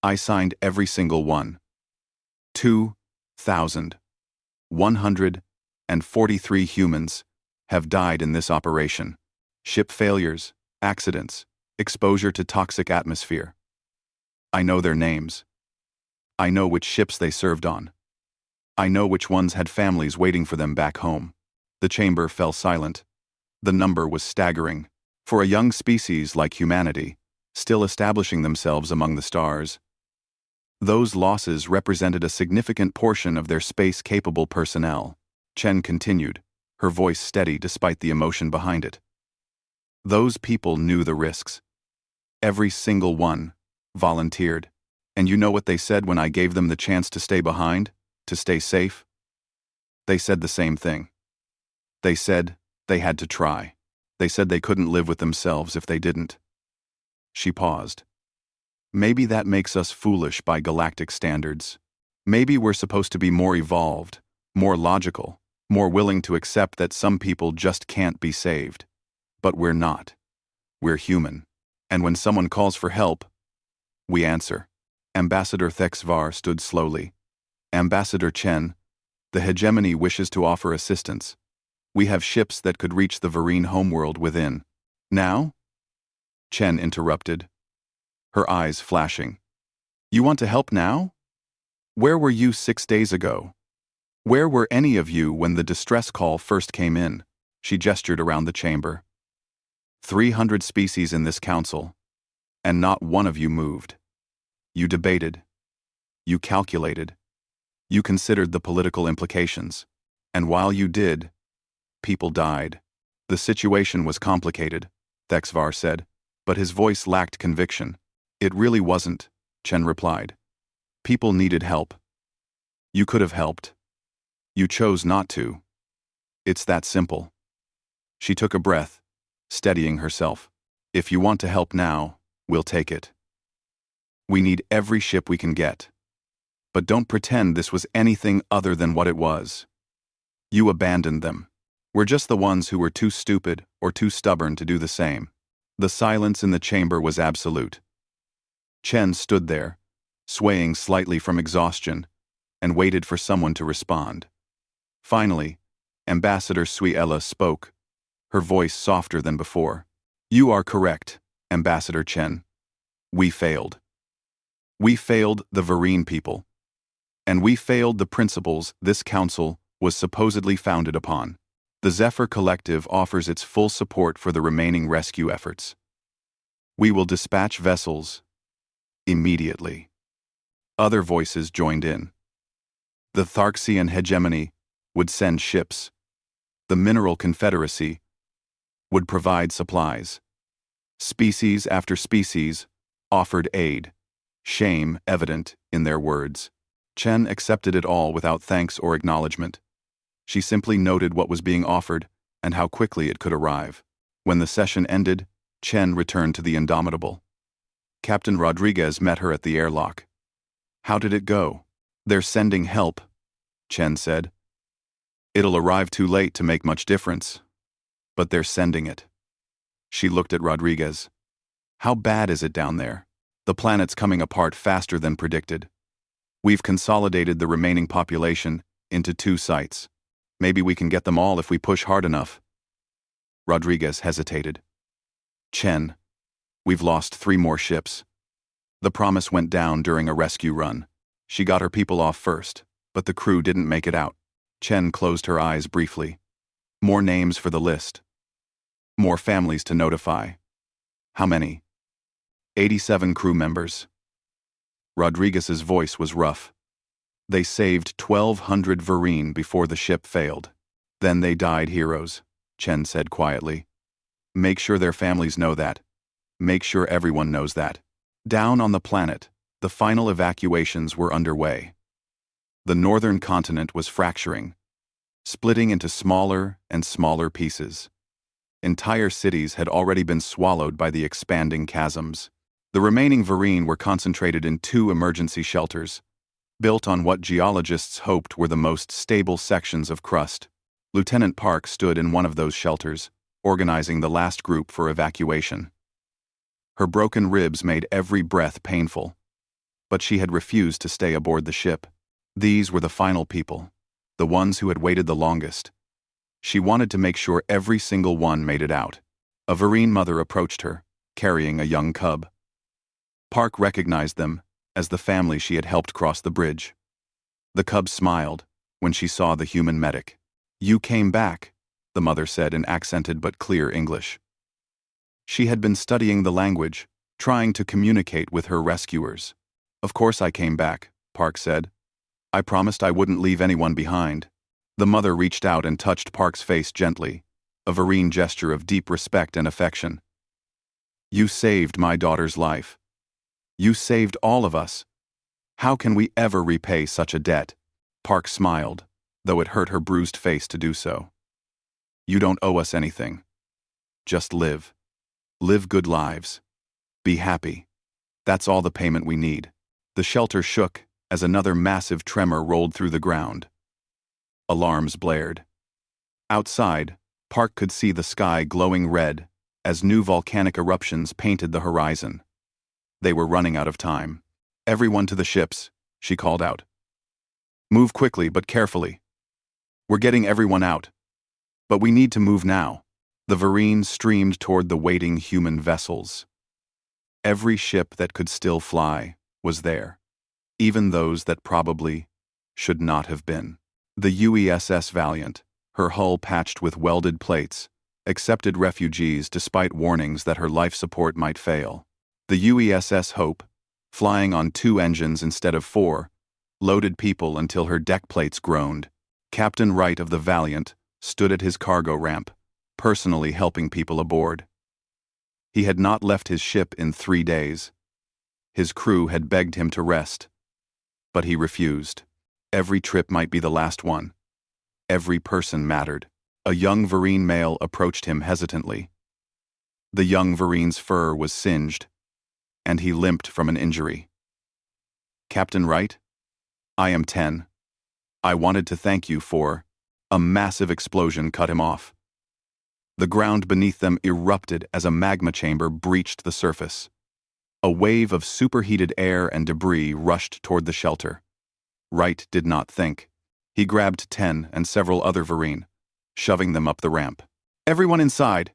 I signed every single one. 2,143 humans have died in this operation. Ship failures, accidents, exposure to toxic atmosphere. I know their names. I know which ships they served on. I know which ones had families waiting for them back home. The chamber fell silent. The number was staggering. For a young species like humanity, still establishing themselves among the stars, those losses represented a significant portion of their space-capable personnel. Chen continued, her voice steady despite the emotion behind it. Those people knew the risks. Every single one volunteered. And you know what they said when I gave them the chance to stay behind, to stay safe? They said the same thing. They said they had to try. They said they couldn't live with themselves if they didn't. She paused. Maybe that makes us foolish by galactic standards. Maybe we're supposed to be more evolved, more logical, more willing to accept that some people just can't be saved. But we're not. We're human. And when someone calls for help, we answer. Ambassador Thexvar stood slowly. Ambassador Chen, the hegemony wishes to offer assistance. We have ships that could reach the Vereen homeworld within. Now? Chen interrupted, her eyes flashing. You want to help now? Where were you 6 days ago? Where were any of you when the distress call first came in? She gestured around the chamber. 300 species in this council, and not one of you moved. You debated. You calculated. You considered the political implications. And while you did, people died. The situation was complicated, Thexvar said, but his voice lacked conviction. It really wasn't, Chen replied. People needed help. You could have helped. You chose not to. It's that simple. She took a breath, steadying herself. If you want to help now, we'll take it. We need every ship we can get. But don't pretend this was anything other than what it was. You abandoned them. We're just the ones who were too stupid or too stubborn to do the same. The silence in the chamber was absolute. Chen stood there, swaying slightly from exhaustion, and waited for someone to respond. Finally, Ambassador Suiella spoke, her voice softer than before. You are correct, Ambassador Chen. We failed. We failed the Vereen people. And we failed the principles this council was supposedly founded upon. The Zephyr Collective offers its full support for the remaining rescue efforts. We will dispatch vessels immediately. Other voices joined in. The Tharxian hegemony would send ships. The Mineral Confederacy would provide supplies. Species after species offered aid, shame evident in their words. Chen accepted it all without thanks or acknowledgement. She simply noted what was being offered and how quickly it could arrive. When the session ended, Chen returned to the Indomitable. Captain Rodriguez met her at the airlock. How did it go? They're sending help, Chen said. It'll arrive too late to make much difference, but they're sending it. She looked at Rodriguez. How bad is it down there? The planet's coming apart faster than predicted. We've consolidated the remaining population into 2 sites. Maybe we can get them all if we push hard enough. Rodriguez hesitated. Chen, we've lost 3 more ships. The Promise went down during a rescue run. She got her people off first, but the crew didn't make it out. Chen closed her eyes briefly. More names for the list. More families to notify. How many? 87 crew members. Rodriguez's voice was rough. They saved 1,200 Vereen before the ship failed. Then they died heroes, Chen said quietly. Make sure their families know that. Make sure everyone knows that. Down on the planet, the final evacuations were underway. The northern continent was fracturing, splitting into smaller and smaller pieces. Entire cities had already been swallowed by the expanding chasms. The remaining Vereen were concentrated in 2 emergency shelters, Built on what geologists hoped were the most stable sections of crust, Lieutenant Park stood in one of those shelters, organizing the last group for evacuation. Her broken ribs made every breath painful, but she had refused to stay aboard the ship. These were the final people, the ones who had waited the longest. She wanted to make sure every single one made it out. A Vereen mother approached her, carrying a young cub. Park recognized them as the family she had helped cross the bridge. The cub smiled when she saw the human medic. "You came back," the mother said in accented but clear English. She had been studying the language, trying to communicate with her rescuers. "Of course I came back," Park said. "I promised I wouldn't leave anyone behind." The mother reached out and touched Park's face gently, a Vereen gesture of deep respect and affection. "You saved my daughter's life. You saved all of us. How can we ever repay such a debt?" Park smiled, though it hurt her bruised face to do so. "You don't owe us anything. Just live. Live good lives. Be happy. That's all the payment we need." The shelter shook as another massive tremor rolled through the ground. Alarms blared. Outside, Park could see the sky glowing red as new volcanic eruptions painted the horizon. They were running out of time. "Everyone to the ships," she called out. "Move quickly but carefully. We're getting everyone out. But we need to move now." The Vereen streamed toward the waiting human vessels. Every ship that could still fly was there, even those that probably should not have been. The UESS Valiant, her hull patched with welded plates, accepted refugees despite warnings that her life support might fail. The UESS Hope, flying on 2 engines instead of 4, loaded people until her deck plates groaned. Captain Wright of the Valiant stood at his cargo ramp, personally helping people aboard. He had not left his ship in 3 days. His crew had begged him to rest, but he refused. Every trip might be the last one. Every person mattered. A young Vereen male approached him hesitantly. The young Vereen's fur was singed, and he limped from an injury. "Captain Wright, I am 10. I wanted to thank you for..." A massive explosion cut him off. The ground beneath them erupted as a magma chamber breached the surface. A wave of superheated air and debris rushed toward the shelter. Wright did not think. He grabbed 10 and several other Vereen, shoving them up the ramp. "Everyone inside!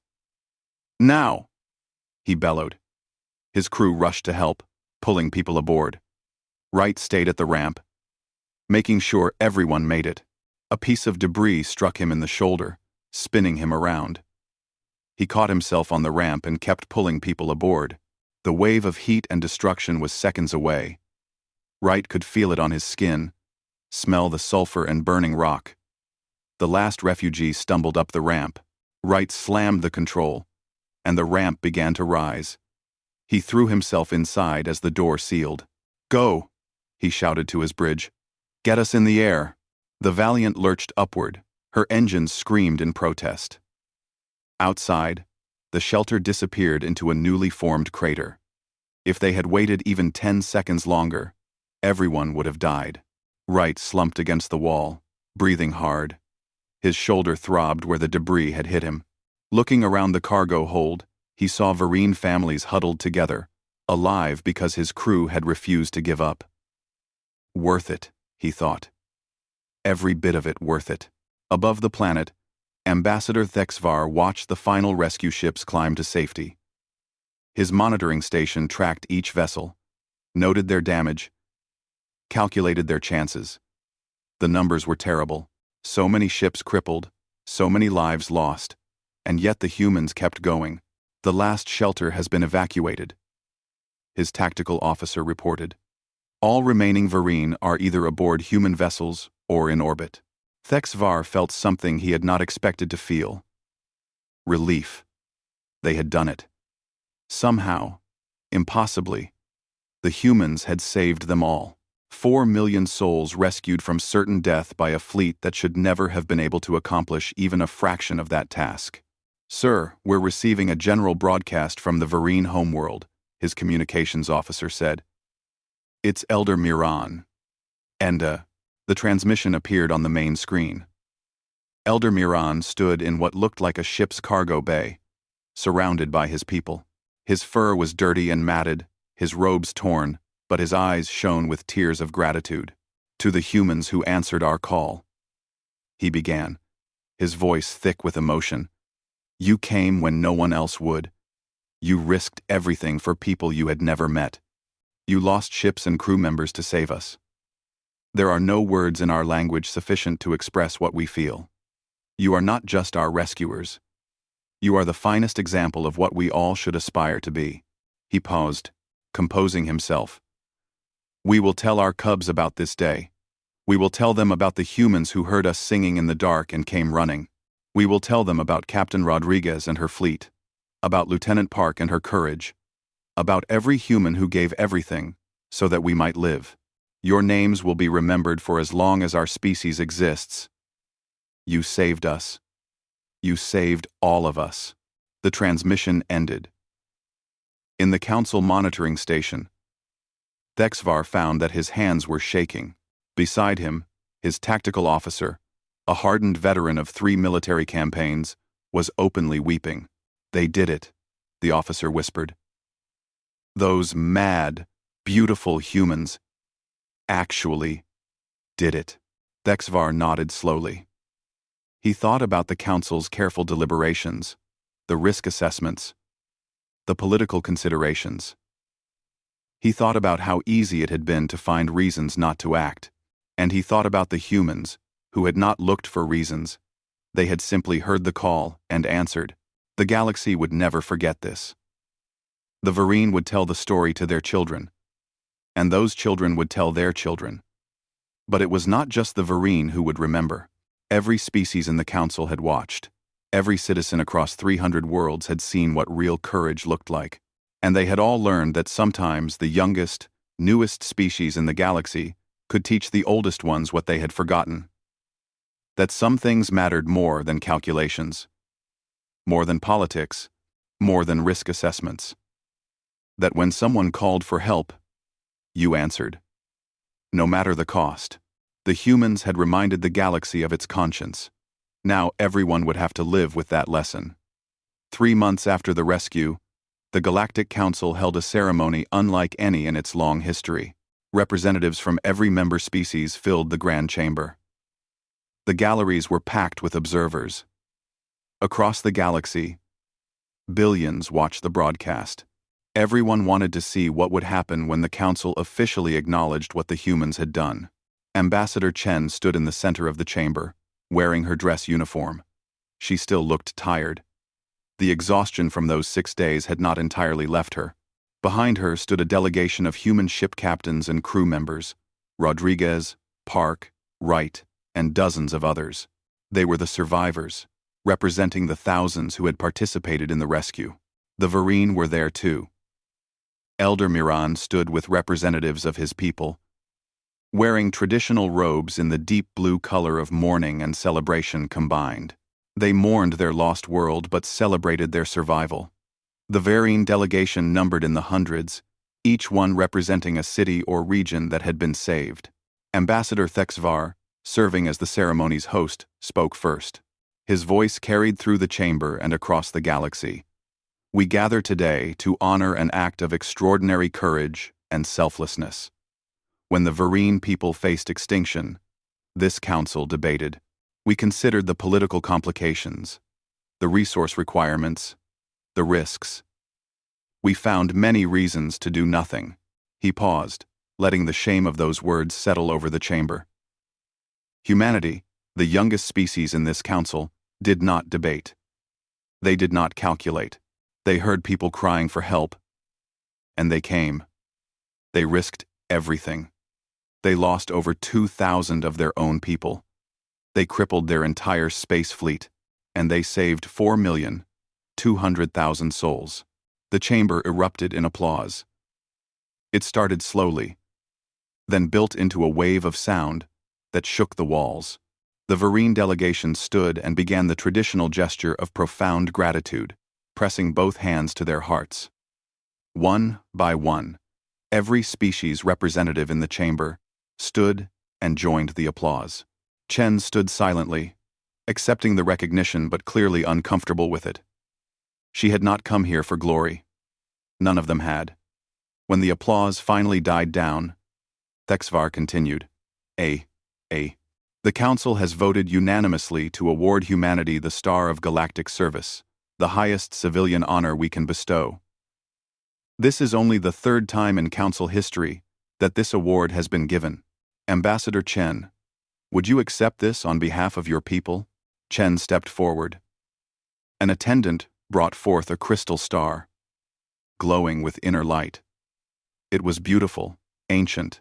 Now!" he bellowed. His crew rushed to help, pulling people aboard. Wright stayed at the ramp, making sure everyone made it. A piece of debris struck him in the shoulder, spinning him around. He caught himself on the ramp and kept pulling people aboard. The wave of heat and destruction was seconds away. Wright could feel it on his skin, smell the sulfur and burning rock. The last refugee stumbled up the ramp. Wright slammed the control, and the ramp began to rise. He threw himself inside as the door sealed. "Go!" he shouted to his bridge. "Get us in the air!" The Valiant lurched upward. Her engines screamed in protest. Outside, the shelter disappeared into a newly formed crater. If they had waited even 10 seconds longer, everyone would have died. Wright slumped against the wall, breathing hard. His shoulder throbbed where the debris had hit him. Looking around the cargo hold, he saw Vereen families huddled together, alive because his crew had refused to give up. Worth it, he thought. Every bit of it worth it. Above the planet, Ambassador Thexvar watched the final rescue ships climb to safety. His monitoring station tracked each vessel, noted their damage, calculated their chances. The numbers were terrible. So many ships crippled, so many lives lost, and yet the humans kept going. "The last shelter has been evacuated," his tactical officer reported. "All remaining Vereen are either aboard human vessels or in orbit." Thexvar felt something he had not expected to feel. Relief. They had done it. Somehow, impossibly, the humans had saved them all. 4 million souls rescued from certain death by a fleet that should never have been able to accomplish even a fraction of that task. "Sir, we're receiving a general broadcast from the Vereen homeworld," his communications officer said. "It's Elder Miran. And, the transmission appeared on the main screen. Elder Miran stood in what looked like a ship's cargo bay, surrounded by his people. His fur was dirty and matted, his robes torn, but his eyes shone with tears of gratitude. To the humans who answered our call, he began, his voice thick with emotion. You came when no one else would. You risked everything for people you had never met. You lost ships and crew members to save us. There are no words in our language sufficient to express what we feel. You are not just our rescuers. You are the finest example of what we all should aspire to be. He paused, composing himself. We will tell our cubs about this day. We will tell them about the humans who heard us singing in the dark and came running. We will tell them about Captain Rodriguez and her fleet, about Lieutenant Park and her courage, about every human who gave everything so that we might live. Your names will be remembered for as long as our species exists. You saved us. You saved all of us. The transmission ended. In the council monitoring station, Thexvar found that his hands were shaking. Beside him, his tactical officer, a hardened veteran of 3 military campaigns, was openly weeping. They did it, the officer whispered. Those mad, beautiful humans actually did it. Thexvar nodded slowly. He thought about the council's careful deliberations, the risk assessments, the political considerations. He thought about how easy it had been to find reasons not to act, and he thought about the humans who had not looked for reasons. They had simply heard the call and answered. The galaxy would never forget this. The Varine would tell the story to their children, and those children would tell their children. But it was not just the Varine who would remember. Every species in the council had watched. Every citizen across 300 worlds had seen what real courage looked like. And they had all learned that sometimes the youngest, newest species in the galaxy could teach the oldest ones what they had forgotten. That some things mattered more than calculations, more than politics, more than risk assessments. That when someone called for help, you answered. No matter the cost. The humans had reminded the galaxy of its conscience. Now everyone would have to live with that lesson. 3 months after the rescue, the Galactic Council held a ceremony unlike any in its long history. Representatives from every member species filled the grand chamber. The galleries were packed with observers. Across the galaxy, billions watched the broadcast. Everyone wanted to see what would happen when the council officially acknowledged what the humans had done. Ambassador Chen stood in the center of the chamber, wearing her dress uniform. She still looked tired. The exhaustion from those 6 days had not entirely left her. Behind her stood a delegation of human ship captains and crew members, Rodriguez, Park, Wright, and dozens of others. They were the survivors, representing the thousands who had participated in the rescue. The Varine were there too. Elder Miran stood with representatives of his people, wearing traditional robes in the deep blue color of mourning and celebration combined. They mourned their lost world but celebrated their survival. The Varine delegation numbered in the hundreds, each one representing a city or region that had been saved. Ambassador Thexvar, serving as the ceremony's host, spoke first. His voice carried through the chamber and across the galaxy. We gather today to honor an act of extraordinary courage and selflessness. When the Varine people faced extinction, this council debated. We considered the political complications, the resource requirements, the risks. We found many reasons to do nothing. He paused, letting the shame of those words settle over the chamber. Humanity, the youngest species in this council, did not debate. They did not calculate. They heard people crying for help, and they came. They risked everything. They lost over 2,000 of their own people. They crippled their entire space fleet, and they saved 4,200,000 souls. The chamber erupted in applause. It started slowly, then built into a wave of sound that shook the walls. The Varine delegation stood and began the traditional gesture of profound gratitude, pressing both hands to their hearts. One by one, every species representative in the chamber stood and joined the applause. Chen stood silently, accepting the recognition but clearly uncomfortable with it. She had not come here for glory. None of them had. When the applause finally died down, Thexvar continued, A. The Council has voted unanimously to award humanity the Star of Galactic Service, the highest civilian honor we can bestow. This is only the third time in Council history that this award has been given. Ambassador Chen, would you accept this on behalf of your people? Chen stepped forward. An attendant brought forth a crystal star, glowing with inner light. It was beautiful, ancient,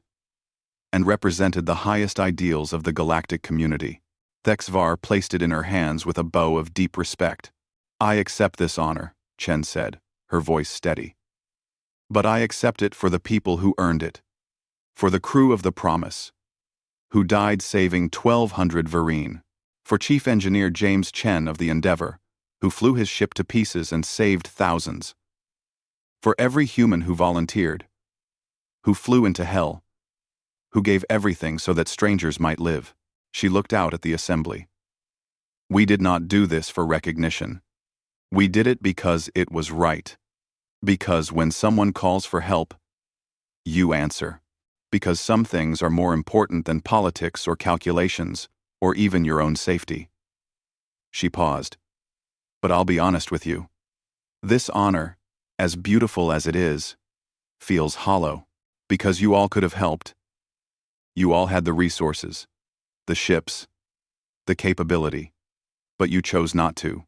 and represented the highest ideals of the galactic community. Thexvar placed it in her hands with a bow of deep respect. I accept this honor, Chen said, her voice steady. But I accept it for the people who earned it. For the crew of the Promise, who died saving 1,200 Vereen. For Chief Engineer James Chen of the Endeavor, who flew his ship to pieces and saved thousands. For every human who volunteered, who flew into hell, who gave everything so that strangers might live. She looked out at the assembly. We did not do this for recognition. We did it because it was right. Because when someone calls for help, you answer. Because some things are more important than politics or calculations, or even your own safety. She paused. But I'll be honest with you. This honor, as beautiful as it is, feels hollow. Because you all could have helped. You all had the resources, the ships, the capability, but you chose not to.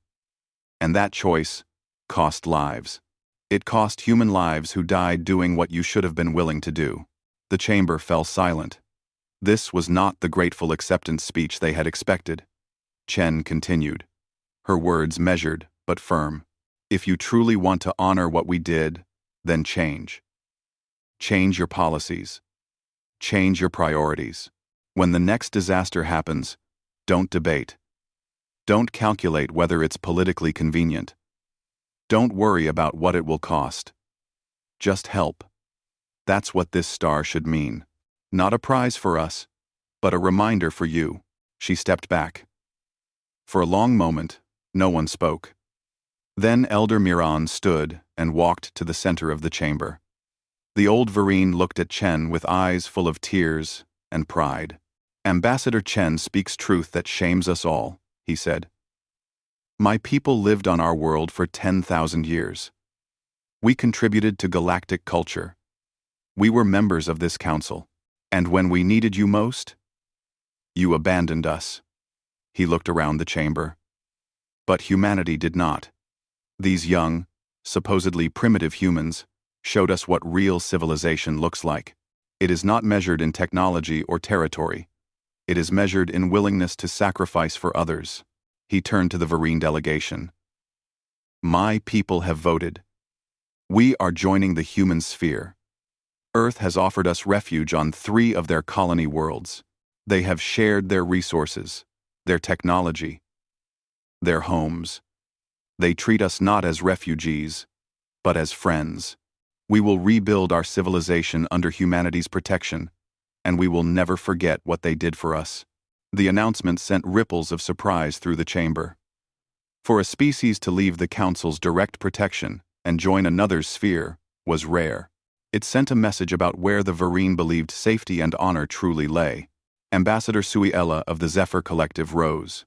And that choice cost lives. It cost human lives who died doing what you should have been willing to do. The chamber fell silent. This was not the grateful acceptance speech they had expected. Chen continued, her words measured but firm. If you truly want to honor what we did, then change. Change your policies. Change your priorities. When the next disaster happens, don't debate. Don't calculate whether it's politically convenient. Don't worry about what it will cost. Just help. That's what this star should mean. Not a prize for us, but a reminder for you. She stepped back. For a long moment, no one spoke. Then Elder Miran stood and walked to the center of the chamber. The old Vereen looked at Chen with eyes full of tears and pride. Ambassador Chen speaks truth that shames us all, he said. My people lived on our world for 10,000 years. We contributed to galactic culture. We were members of this council. And when we needed you most, you abandoned us. He looked around the chamber. But humanity did not. These young, supposedly primitive humans showed us what real civilization looks like. It is not measured in technology or territory. It is measured in willingness to sacrifice for others. He turned to the Vereen delegation. My people have voted. We are joining the human sphere. Earth has offered us refuge on 3 of their colony worlds. They have shared their resources, their technology, their homes. They treat us not as refugees, but as friends. We will rebuild our civilization under humanity's protection, and we will never forget what they did for us. The announcement sent ripples of surprise through the chamber. For a species to leave the Council's direct protection and join another's sphere was rare. It sent a message about where the Vereen believed safety and honor truly lay. Ambassador Suiella of the Zephyr Collective rose.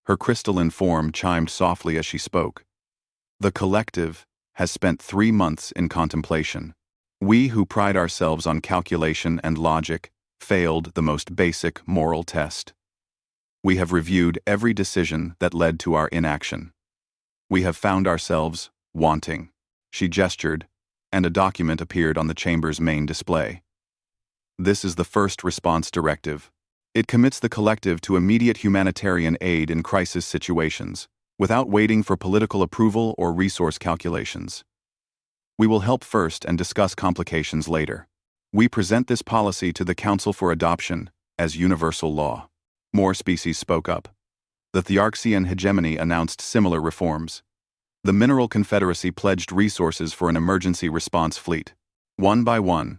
Her crystalline form chimed softly as she spoke. The collective has spent 3 months in contemplation. We who pride ourselves on calculation and logic failed the most basic moral test. We have reviewed every decision that led to our inaction. We have found ourselves wanting. She gestured, and a document appeared on the chamber's main display. This is the first response directive. It commits the collective to immediate humanitarian aid in crisis situations, without waiting for political approval or resource calculations. We will help first and discuss complications later. We present this policy to the Council for adoption as universal law. More species spoke up. The Thearxian hegemony announced similar reforms. The Mineral Confederacy pledged resources for an emergency response fleet. One by one,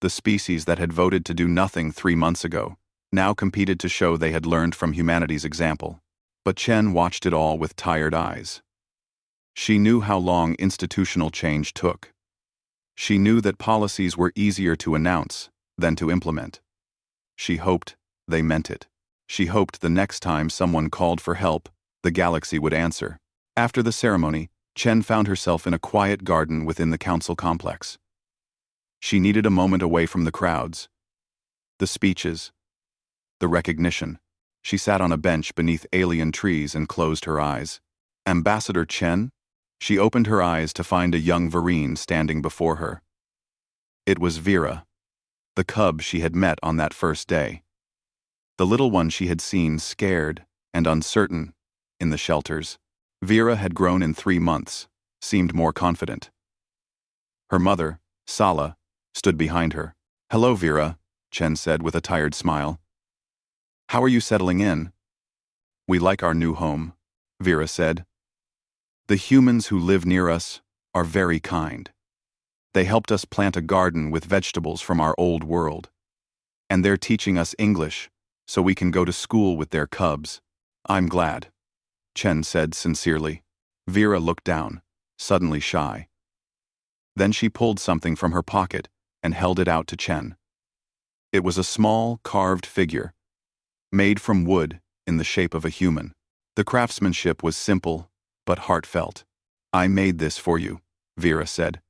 The species that had voted to do nothing 3 months ago now competed to show they had learned from humanity's example. But Chen watched it all with tired eyes. She knew how long institutional change took. She knew that policies were easier to announce than to implement. She hoped they meant it. She hoped the next time someone called for help, the galaxy would answer. After the ceremony, Chen found herself in a quiet garden within the council complex. She needed a moment away from the crowds, the speeches, the recognition. She sat on a bench beneath alien trees and closed her eyes. Ambassador Chen? She opened her eyes to find a young Vereen standing before her. It was Vera, the cub she had met on that first day. The little one she had seen scared and uncertain in the shelters. Vera had grown in 3 months, seemed more confident. Her mother, Sala, stood behind her. "Hello, Vera," Chen said with a tired smile. "How are you settling in?" "We like our new home," Vera said. "The humans who live near us are very kind. They helped us plant a garden with vegetables from our old world. And they're teaching us English so we can go to school with their cubs. I'm glad," Chen said sincerely. Vera looked down, suddenly shy. Then she pulled something from her pocket and held it out to Chen. It was a small, carved figure, made from wood in the shape of a human. The craftsmanship was simple but heartfelt. "I made this for you," Vera said.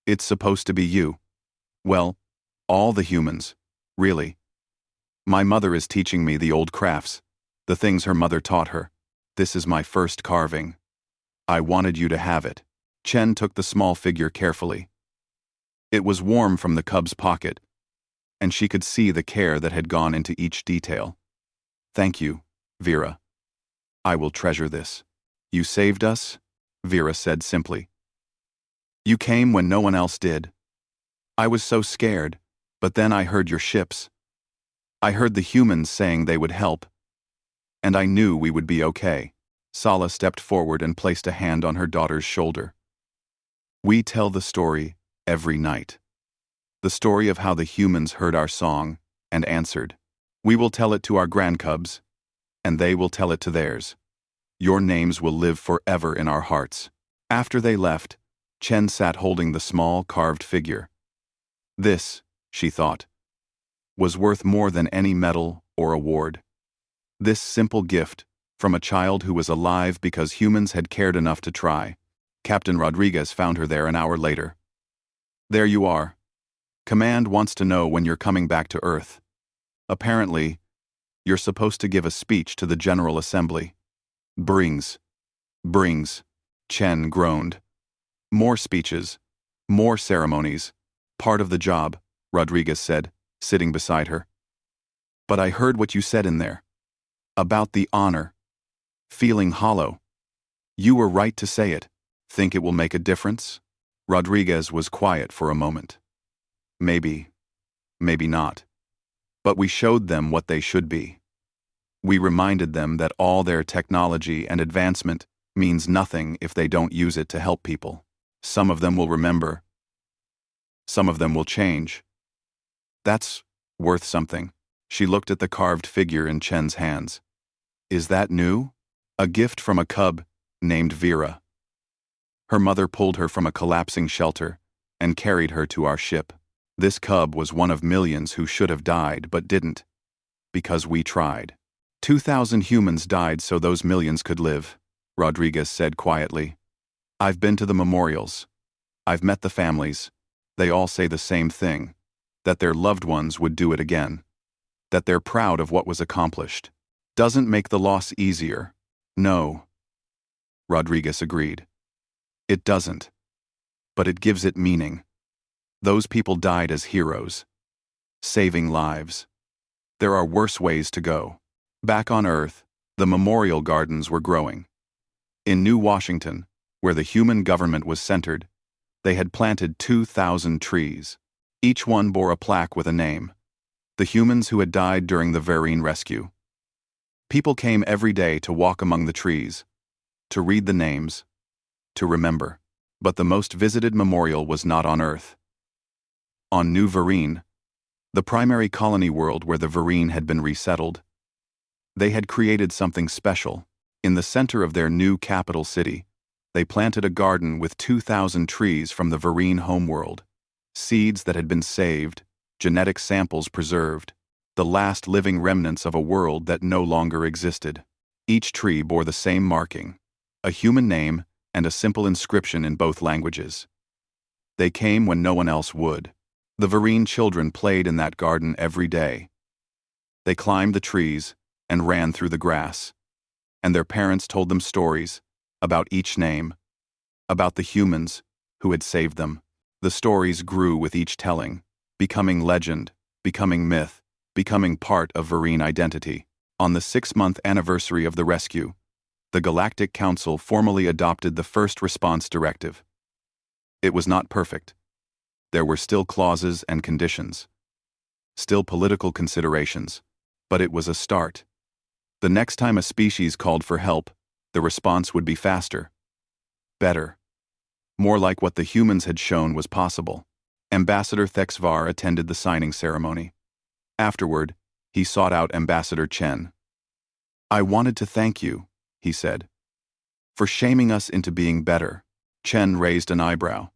"It's supposed to be you. Well, all the humans, really. My mother is teaching me the old crafts, the things her mother taught her. This is my first carving. I wanted you to have it." Chen took the small figure carefully. It was warm from the cub's pocket, and she could see the care that had gone into each detail. "Thank you, Vera. I will treasure this. You saved us," Vera said simply. "You came when no one else did. I was so scared, but then I heard your ships. I heard the humans saying they would help, and I knew we would be okay." Sala stepped forward and placed a hand on her daughter's shoulder. "We tell the story every night. The story of how the humans heard our song and answered. We will tell it to our grandcubs, and they will tell it to theirs. Your names will live forever in our hearts." After they left, Chen sat holding the small, carved figure. This, she thought, was worth more than any medal or award. This simple gift from a child who was alive because humans had cared enough to try. Captain Rodriguez found her there an hour later. "There you are. Command wants to know when you're coming back to Earth. Apparently, you're supposed to give a speech to the General Assembly." Brings. Chen groaned. "More speeches, more ceremonies. Part of the job," Rodriguez said, sitting beside her. "But I heard what you said in there. About the honor. Feeling hollow. You were right to say it. Think it will make a difference?" Rodriguez was quiet for a moment. Maybe not. But we showed them what they should be. We reminded them that all their technology and advancement means nothing if they don't use it to help people. Some of them will remember. Some of them will change. That's worth something. She looked at the carved figure in Chen's hands. "Is that new?" "A gift from a cub named Vera. Her mother pulled her from a collapsing shelter and carried her to our ship. This cub was one of millions who should have died but didn't, because we tried. 2,000 humans died so those millions could live," Rodriguez said quietly. "I've been to the memorials. I've met the families. They all say the same thing, that their loved ones would do it again. That they're proud of what was accomplished. Doesn't make the loss easier. No." Rodriguez agreed. "It doesn't. But it gives it meaning. Those people died as heroes, saving lives. There are worse ways to go." Back on Earth, the memorial gardens were growing. In New Washington, where the human government was centered, they had planted 2,000 trees. Each one bore a plaque with a name. The humans who had died during the Vereen rescue. People came every day to walk among the trees, to read the names, to remember. But the most visited memorial was not on Earth. On New Varine, the primary colony world where the Varine had been resettled, they had created something special. In the center of their new capital city, they planted a garden with 2,000 trees from the Varine homeworld, seeds that had been saved, genetic samples preserved, the last living remnants of a world that no longer existed. Each tree bore the same marking, a human name and a simple inscription in both languages. They came when no one else would. The Varine children played in that garden every day. They climbed the trees and ran through the grass, and their parents told them stories about each name, about the humans who had saved them. The stories grew with each telling, becoming legend, becoming myth, becoming part of Varine identity. On the 6-month anniversary of the rescue, the Galactic Council formally adopted the First Response Directive. It was not perfect. There were still clauses and conditions, still political considerations, but it was a start. The next time a species called for help, the response would be faster, better, more like what the humans had shown was possible. Ambassador Thexvar attended the signing ceremony. Afterward, he sought out Ambassador Chen. "I wanted to thank you," he said, "for shaming us into being better." Chen raised an eyebrow.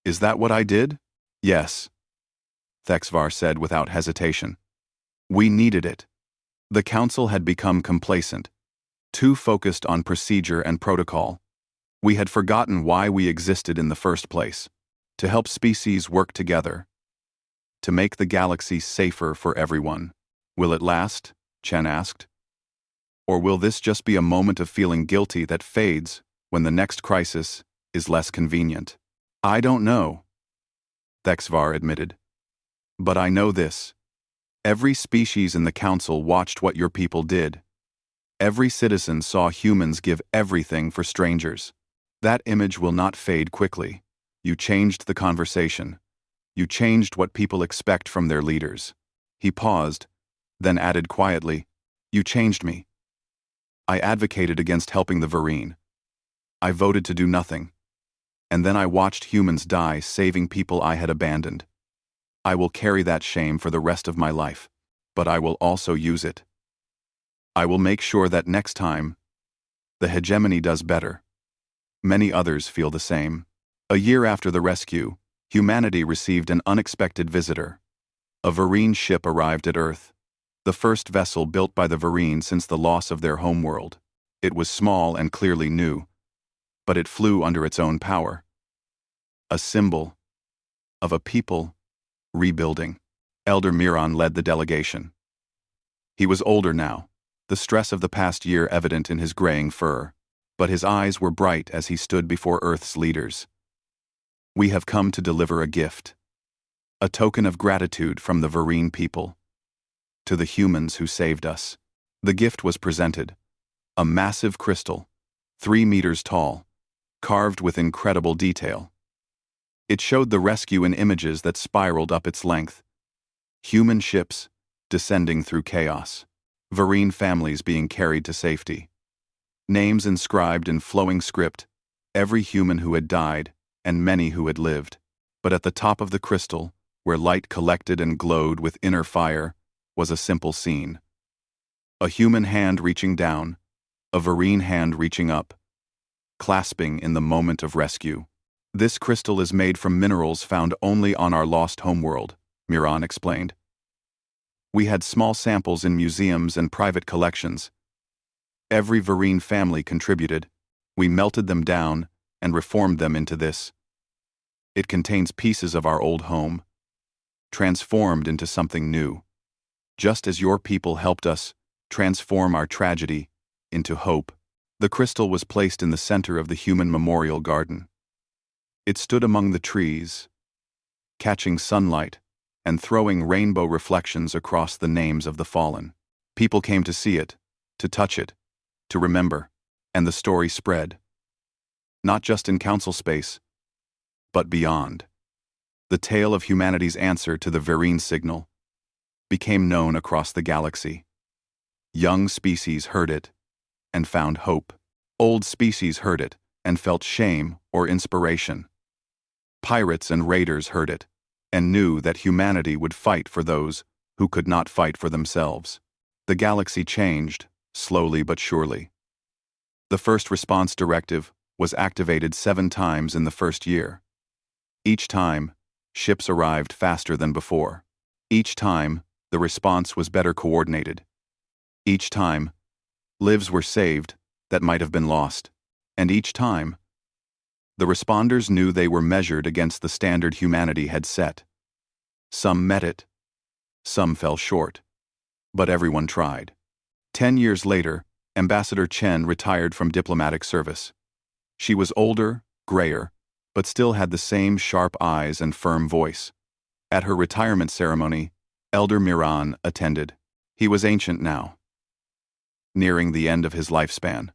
"Is that what I did?" "Yes," Thexvar said without hesitation. "We needed it." The council had become complacent, too focused on procedure and protocol. We had forgotten why we existed in the first place: to help species work together, to make the galaxy safer for everyone. "Will it last?" Chen asked. "Or will this just be a moment of feeling guilty that fades when the next crisis is less convenient?" "I don't know," Thexvar admitted. "But I know this. Every species in the council watched what your people did. Every citizen saw humans give everything for strangers. That image will not fade quickly. You changed the conversation. You changed what people expect from their leaders." He paused, then added quietly, "You changed me. I advocated against helping the Varine. I voted to do nothing. And then I watched humans die saving people I had abandoned. I will carry that shame for the rest of my life, but I will also use it. I will make sure that next time, the hegemony does better." Many others feel the same. A year after the rescue, humanity received an unexpected visitor. A Varine ship arrived at Earth, the first vessel built by the Varine since the loss of their homeworld. It was small and clearly new, but it flew under its own power. A symbol of a people rebuilding. Elder Miran led the delegation. He was older now, the stress of the past year evident in his graying fur, but his eyes were bright as he stood before Earth's leaders. "We have come to deliver a gift, a token of gratitude from the Varine people, to the humans who saved us." The gift was presented, a massive crystal, 3 meters tall, carved with incredible detail. It showed the rescue in images that spiraled up its length. Human ships descending through chaos. Varine families being carried to safety. Names inscribed in flowing script, every human who had died and many who had lived. But at the top of the crystal, where light collected and glowed with inner fire, was a simple scene. A human hand reaching down, a Varine hand reaching up, clasping in the moment of rescue. "This crystal is made from minerals found only on our lost homeworld," Miran explained. "We had small samples in museums and private collections. Every Varine family contributed. We melted them down and reformed them into this. It contains pieces of our old home, transformed into something new, just as your people helped us transform our tragedy into hope." The crystal was placed in the center of the human memorial garden. It stood among the trees, catching sunlight and throwing rainbow reflections across the names of the fallen. People came to see it, to touch it, to remember, and the story spread. Not just in council space, but beyond. The tale of humanity's answer to the Varine signal became known across the galaxy. Young species heard it and found hope. Old species heard it and felt shame or inspiration. Pirates and raiders heard it and knew that humanity would fight for those who could not fight for themselves. The galaxy changed, slowly but surely. The first response directive was activated 7 times in the first year. Each time, ships arrived faster than before. Each time, the response was better coordinated. Each time, lives were saved that might have been lost. And each time, the responders knew they were measured against the standard humanity had set. Some met it, some fell short, but everyone tried. 10 years later, Ambassador Chen retired from diplomatic service. She was older, grayer, but still had the same sharp eyes and firm voice. At her retirement ceremony, Elder Miran attended. He was ancient now, nearing the end of his lifespan.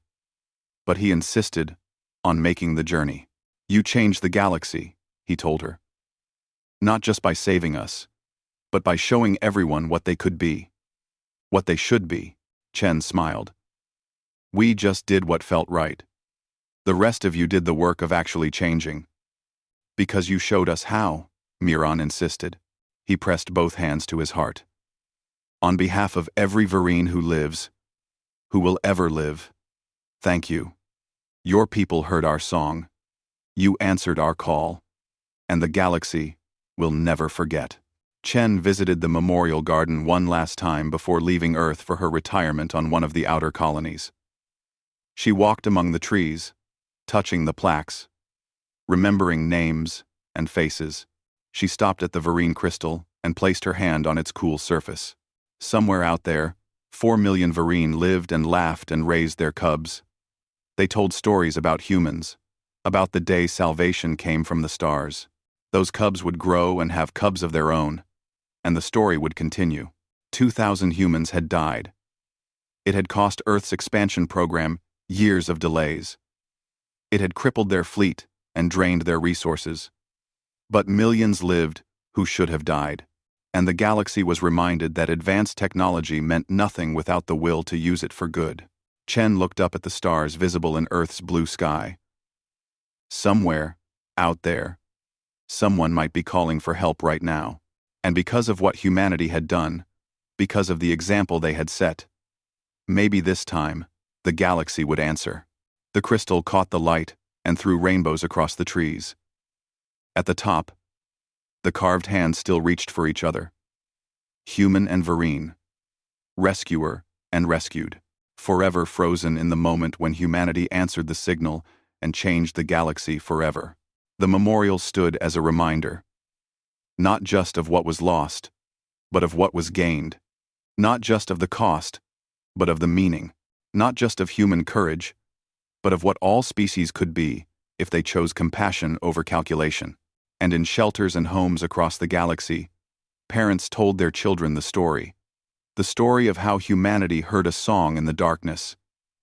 But he insisted on making the journey. "You changed the galaxy," he told her. "Not just by saving us, but by showing everyone what they could be. What they should be." Chen smiled. "We just did what felt right. The rest of you did the work of actually changing." "Because you showed us how," Miran insisted. He pressed both hands to his heart. "On behalf of every Vereen who lives, who will ever live, thank you. Your people heard our song. You answered our call. And the galaxy will never forget." Chen visited the memorial garden one last time before leaving Earth for her retirement on one of the outer colonies. She walked among the trees, touching the plaques, remembering names and faces. She stopped at the Vereen crystal and placed her hand on its cool surface. Somewhere out there, 4 million Vereen lived and laughed and raised their cubs. They told stories about humans, about the day salvation came from the stars. Those cubs would grow and have cubs of their own, and the story would continue. 2,000 humans had died. It had cost Earth's expansion program years of delays. It had crippled their fleet and drained their resources. But millions lived who should have died, and the galaxy was reminded that advanced technology meant nothing without the will to use it for good. Chen looked up at the stars visible in Earth's blue sky. Somewhere, out there, someone might be calling for help right now. And because of what humanity had done, because of the example they had set, maybe this time, the galaxy would answer. The crystal caught the light and threw rainbows across the trees. At the top, the carved hands still reached for each other. Human and Vereen. Rescuer and rescued. Forever frozen in the moment when humanity answered the signal and changed the galaxy forever. The memorial stood as a reminder. Not just of what was lost, but of what was gained. Not just of the cost, but of the meaning. Not just of human courage, but of what all species could be if they chose compassion over calculation. And in shelters and homes across the galaxy, parents told their children the story of how humanity heard a song in the darkness,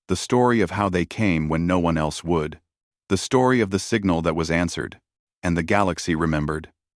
the story of how they came when no one else would, the story of the signal that was answered, and the galaxy remembered.